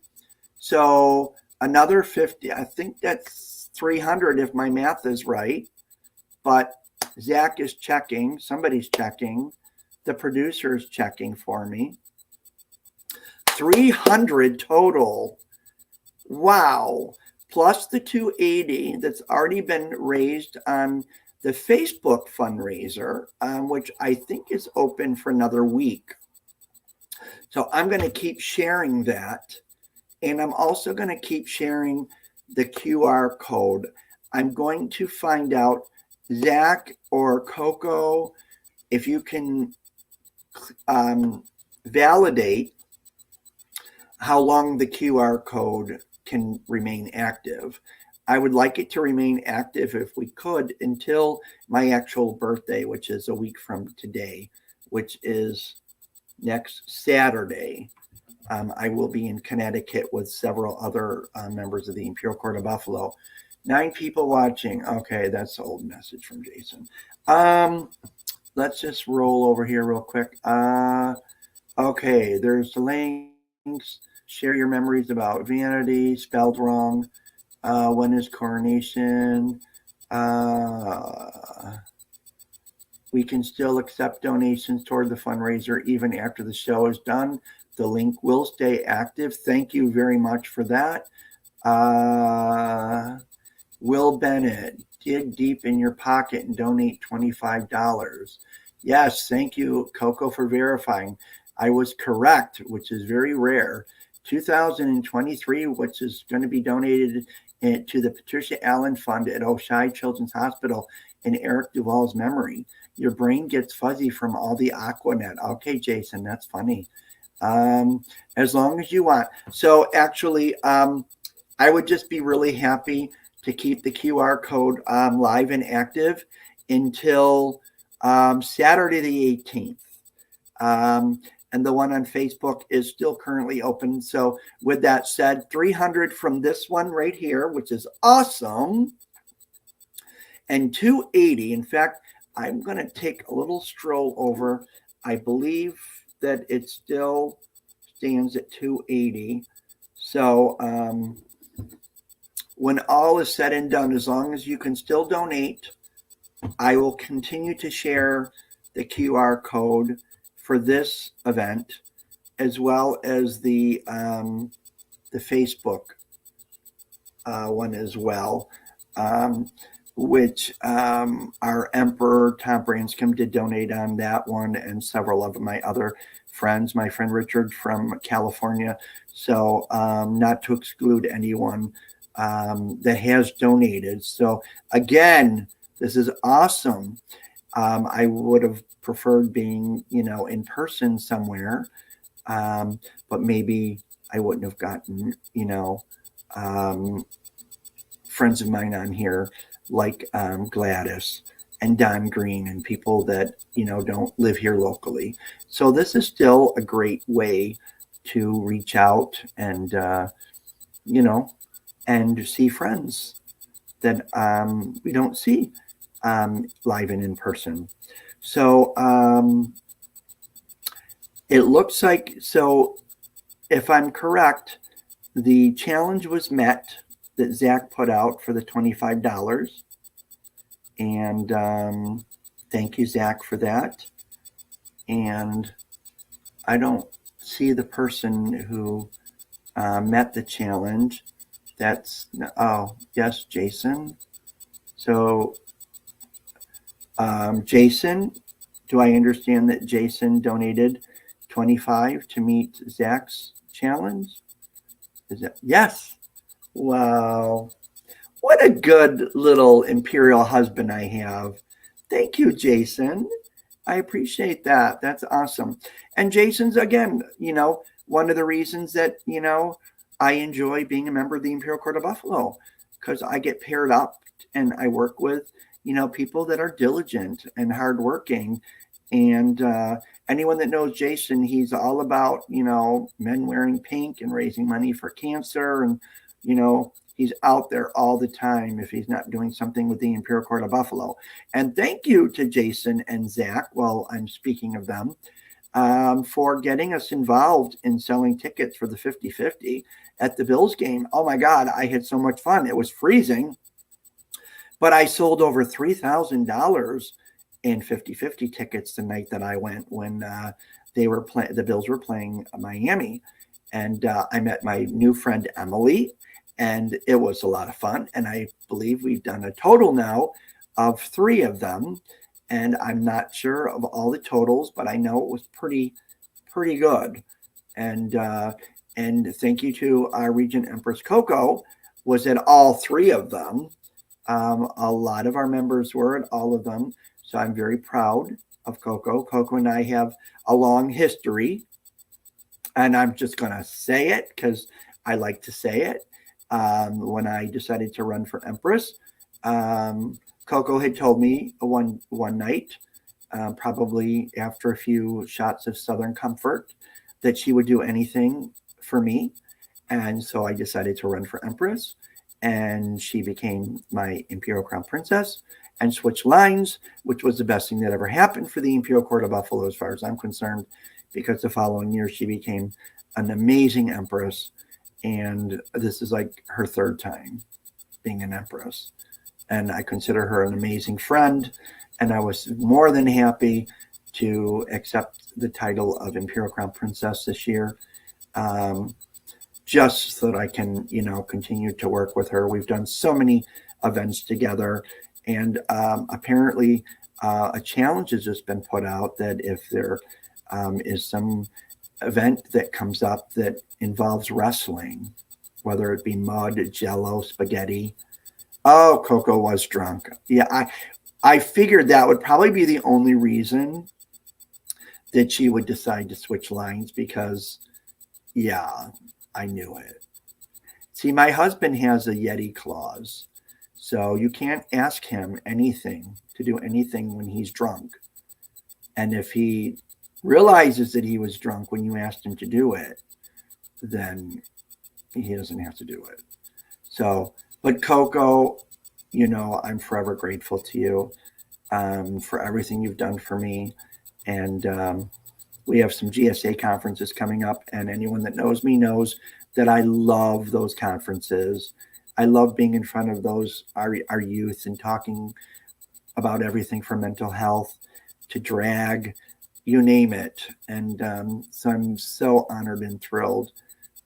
So another 50, I think that's 300 if my math is right. But Zach is checking, somebody's checking, the producer is checking for me. 300 total. Wow. Plus the 280 that's already been raised on the Facebook fundraiser, which I think is open for another week. So I'm going to keep sharing that. And I'm also going to keep sharing the QR code. I'm going to find out, Zach or Coco, if you can validate how long the QR code can remain active. I would like it to remain active, if we could, until my actual birthday, which is a week from today, which is next Saturday. I will be in Connecticut with several other members of the Imperial Court of Buffalo. 9 people watching. Okay, that's the old message from Jason. Let's just roll over here real quick. Okay, there's the links. Share your memories about vanity, spelled wrong. When is coronation? We can still accept donations toward the fundraiser even after the show is done. The link will stay active. Thank you very much for that. Will Bennett, dig deep in your pocket and donate $25. Yes, thank you, Coco, for verifying. I was correct, which is very rare. 2023, which is going to be donated to the Patricia Allen Fund at Oishei Children's Hospital in Eric Duval's memory. Your brain gets fuzzy from all the Aquanet. Okay, Jason, that's funny. As long as you want. So actually, I would just be really happy to keep the QR code live and active until Saturday the 18th. And the one on Facebook is still currently open. So with that said, 300 from this one right here, which is awesome. And 280. In fact, I'm going to take a little stroll over. I believe that it still stands at 280. So when all is said and done, as long as you can still donate, I will continue to share the QR code for this event, as well as the Facebook one as well, which our Emperor Tom Branscombe did donate on that one, and several of my other friends, my friend Richard from California. So not to exclude anyone that has donated. So again, this is awesome. I would have preferred being, in person somewhere, but maybe I wouldn't have gotten, friends of mine on here like Gladys and Don Green and people that, don't live here locally. So this is still a great way to reach out and, and see friends that we don't see live and in person. So it looks like, so if I'm correct, the challenge was met that Zach put out for the $25. And thank you, Zach, for that. And I don't see the person who met the challenge. Oh, yes, Jason. So, Jason, do I understand that Jason donated 25 to meet Zach's challenge? Is that yes? Wow. What a good little imperial husband I have. Thank you, Jason. I appreciate that. That's awesome. And Jason's, again, one of the reasons that, I enjoy being a member of the Imperial Court of Buffalo, because I get paired up and I work with, people that are diligent and hardworking. And anyone that knows Jason, he's all about, men wearing pink and raising money for cancer. And, he's out there all the time if he's not doing something with the Imperial Court of Buffalo. And thank you to Jason and Zach, while I'm speaking of them, for getting us involved in selling tickets for the 50-50 at the Bills game. Oh my God, I had so much fun. It was freezing, but I sold over $3,000 in 50-50 tickets the night that I went when the Bills were playing Miami. And I met my new friend, Emily, and it was a lot of fun. And I believe we've done a total now of 3 of them. And I'm not sure of all the totals, but I know it was pretty good. And thank you to our Regent Empress Coco, was at all 3 of them. A lot of our members were at all of them. So I'm very proud of Coco. Coco and I have a long history. And I'm just going to say it because I like to say it. When I decided to run for Empress, Coco had told me one night, probably after a few shots of Southern Comfort, that she would do anything for me. And so I decided to run for Empress, and she became my Imperial Crown Princess and switched lines, which was the best thing that ever happened for the Imperial Court of Buffalo, as far as I'm concerned, because the following year she became an amazing Empress. And this is like her 3rd time being an Empress. And I consider her an amazing friend. And I was more than happy to accept the title of Imperial Crown Princess this year, just so that I can, continue to work with her. We've done so many events together. And apparently a challenge has just been put out that if there is some event that comes up that involves wrestling, whether it be mud, jello, spaghetti. Oh, Coco was drunk. Yeah, I figured that would probably be the only reason that she would decide to switch lines, because, yeah, I knew it. See, my husband has a Yeti clause, so you can't ask him anything to do anything when he's drunk. And if he realizes that he was drunk when you asked him to do it, then he doesn't have to do it. So, but Coco, I'm forever grateful to you for everything you've done for me. And we have some GSA conferences coming up, and anyone that knows me knows that I love those conferences. I love being in front of our youth and talking about everything from mental health to drag, you name it. And so I'm so honored and thrilled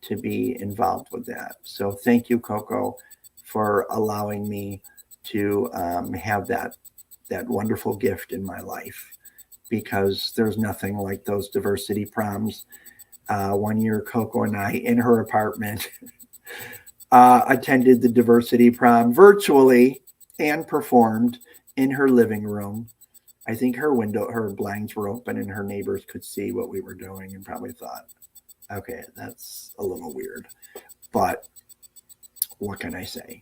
to be involved with that. So thank you, Coco, for allowing me to have that wonderful gift in my life, because there's nothing like those diversity proms. One year, Coco and I, in her apartment, attended the diversity prom virtually and performed in her living room. I think her blinds were open and her neighbors could see what we were doing and probably thought, okay, that's a little weird, but what can I say?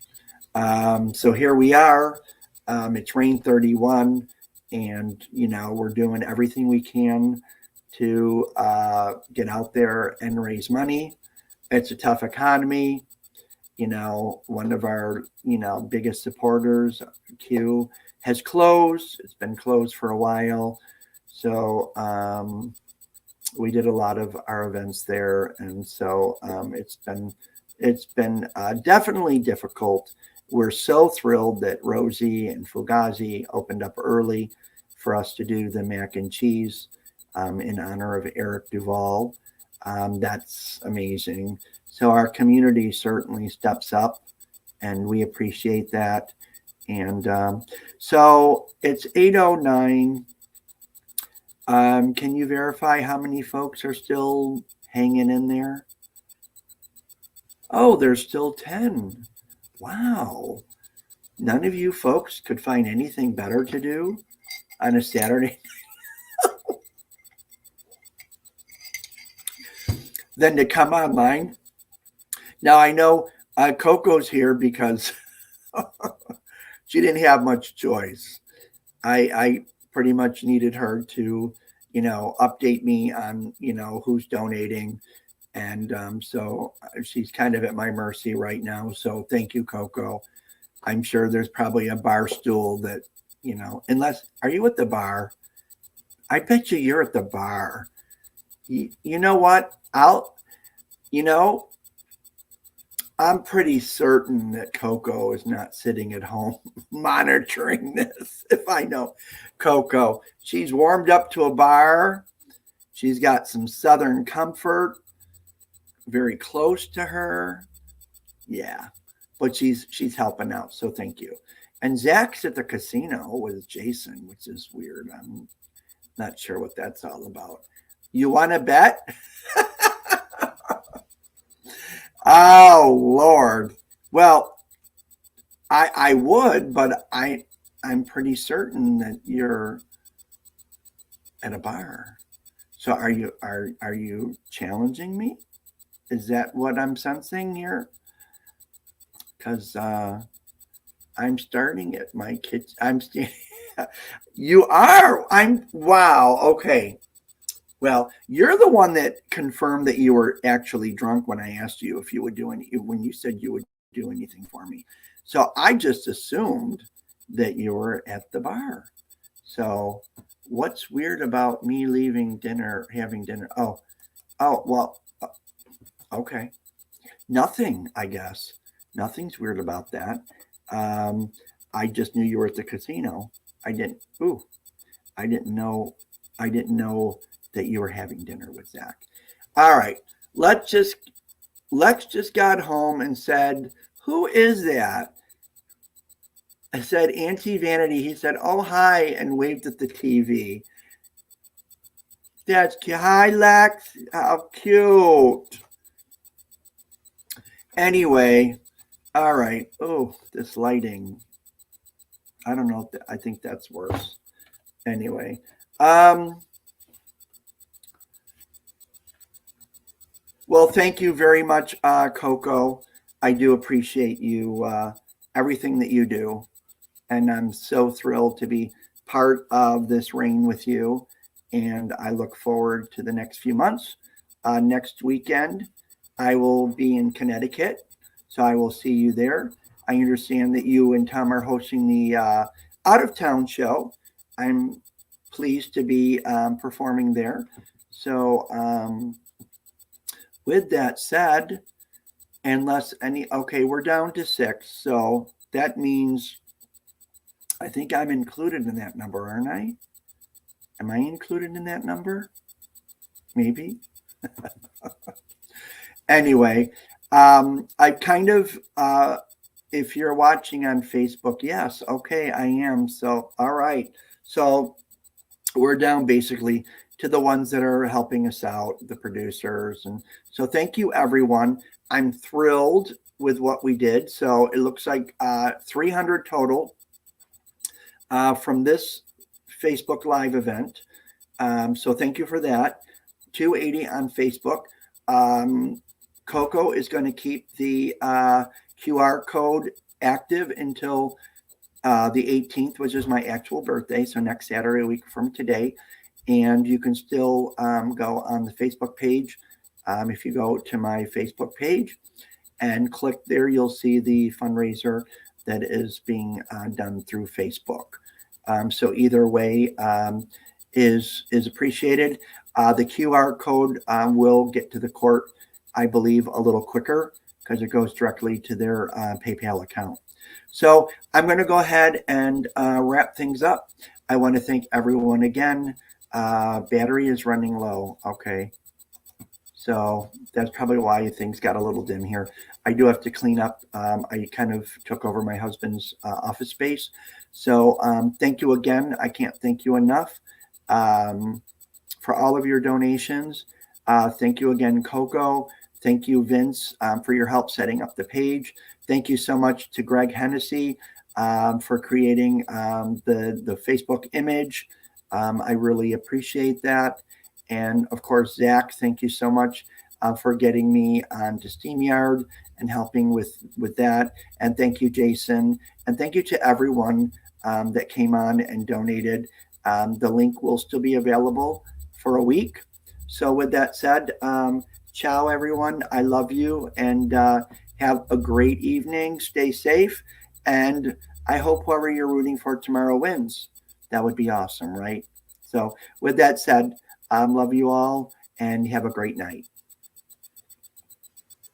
So here we are. It's rain 31, and we're doing everything we can to get out there and raise money. It's a tough economy. One of our biggest supporters, Q, has closed. It's been closed for a while. So we did a lot of our events there. And so it's been definitely difficult. We're so thrilled that Rosie and Fugazi opened up early for us to do the mac and cheese in honor of Eric Duval. That's amazing. So our community certainly steps up, and we appreciate that. And so it's 8:09. Can you verify how many folks are still hanging in there? Oh, there's still 10. Wow. None of you folks could find anything better to do on a Saturday than to come online. Now I know Coco's here because she didn't have much choice. I pretty much needed her to, update me on, who's donating. And so she's kind of at my mercy right now. So thank you, Coco. I'm sure there's probably a bar stool that, are you at the bar? I bet you're at the bar. You know what? I'm pretty certain that Coco is not sitting at home monitoring this. If I know Coco, she's warmed up to a bar. She's got some Southern Comfort very close to her. Yeah, but she's helping out. So thank you. And Zach's at the casino with Jason, which is weird. I'm not sure what that's all about. You want to bet? Oh Lord. Well, I would, but I'm pretty certain that you're at a bar. So are you challenging me? Is that what I'm sensing here? Because I'm starting at my kitchen. You are. Wow. Okay. Well, you're the one that confirmed that you were actually drunk when I asked you if you would when you said you would do anything for me. So I just assumed that you were at the bar. So what's weird about me leaving dinner, having dinner? Oh, well, okay. Nothing, I guess. Nothing's weird about that. I just knew you were at the casino. I didn't know that you were having dinner with Zach. All right. Lex just got home and said, "Who is that?" I said, "Auntie Vanity." He said, "Oh, hi," and waved at the TV. That's cute. Hi, Lex. How cute. Anyway, all right. Oh, this lighting. I don't know. I think that's worse. Anyway, well, thank you very much, Coco. I do appreciate you, everything that you do. And I'm so thrilled to be part of this reign with you. And I look forward to the next few months. Next weekend, I will be in Connecticut. So I will see you there. I understand that you and Tom are hosting the out of town show. I'm pleased to be performing there. So, with that said, okay, we're down to 6. So that means I think I'm included in that number, aren't I? Am I included in that number? Maybe. Anyway, I kind of, if you're watching on Facebook, yes, okay, I am. So, all right. So we're down basically to the ones that are helping us out, the producers. And so thank you, everyone. I'm thrilled with what we did. So it looks like 300 total from this Facebook Live event. So thank you for that. 280 on Facebook. Coco is going to keep the QR code active until the 18th, which is my actual birthday. So next Saturday, a week from today. And you can still go on the Facebook page. If you go to my Facebook page and click there, you'll see the fundraiser that is being done through Facebook. So either way is appreciated. The QR code will get to the court, I believe, a little quicker because it goes directly to their PayPal account. So I'm going to go ahead and wrap things up. I want to thank everyone again. Battery is running low. Okay. So that's probably why things got a little dim here. I do have to clean up. I kind of took over my husband's office space. So thank you again. I can't thank you enough for all of your donations. Thank you again, Coco. Thank you, Vince, for your help setting up the page. Thank you so much to Greg Hennessy for creating the Facebook image. I really appreciate that. And of course, Zach, thank you so much for getting me onto StreamYard and helping with that. And thank you, Jason. And thank you to everyone that came on and donated. The link will still be available for a week. So with that said, ciao, everyone. I love you, and have a great evening. Stay safe. And I hope whoever you're rooting for tomorrow wins. That would be awesome, right? So with that said, love you all and have a great night.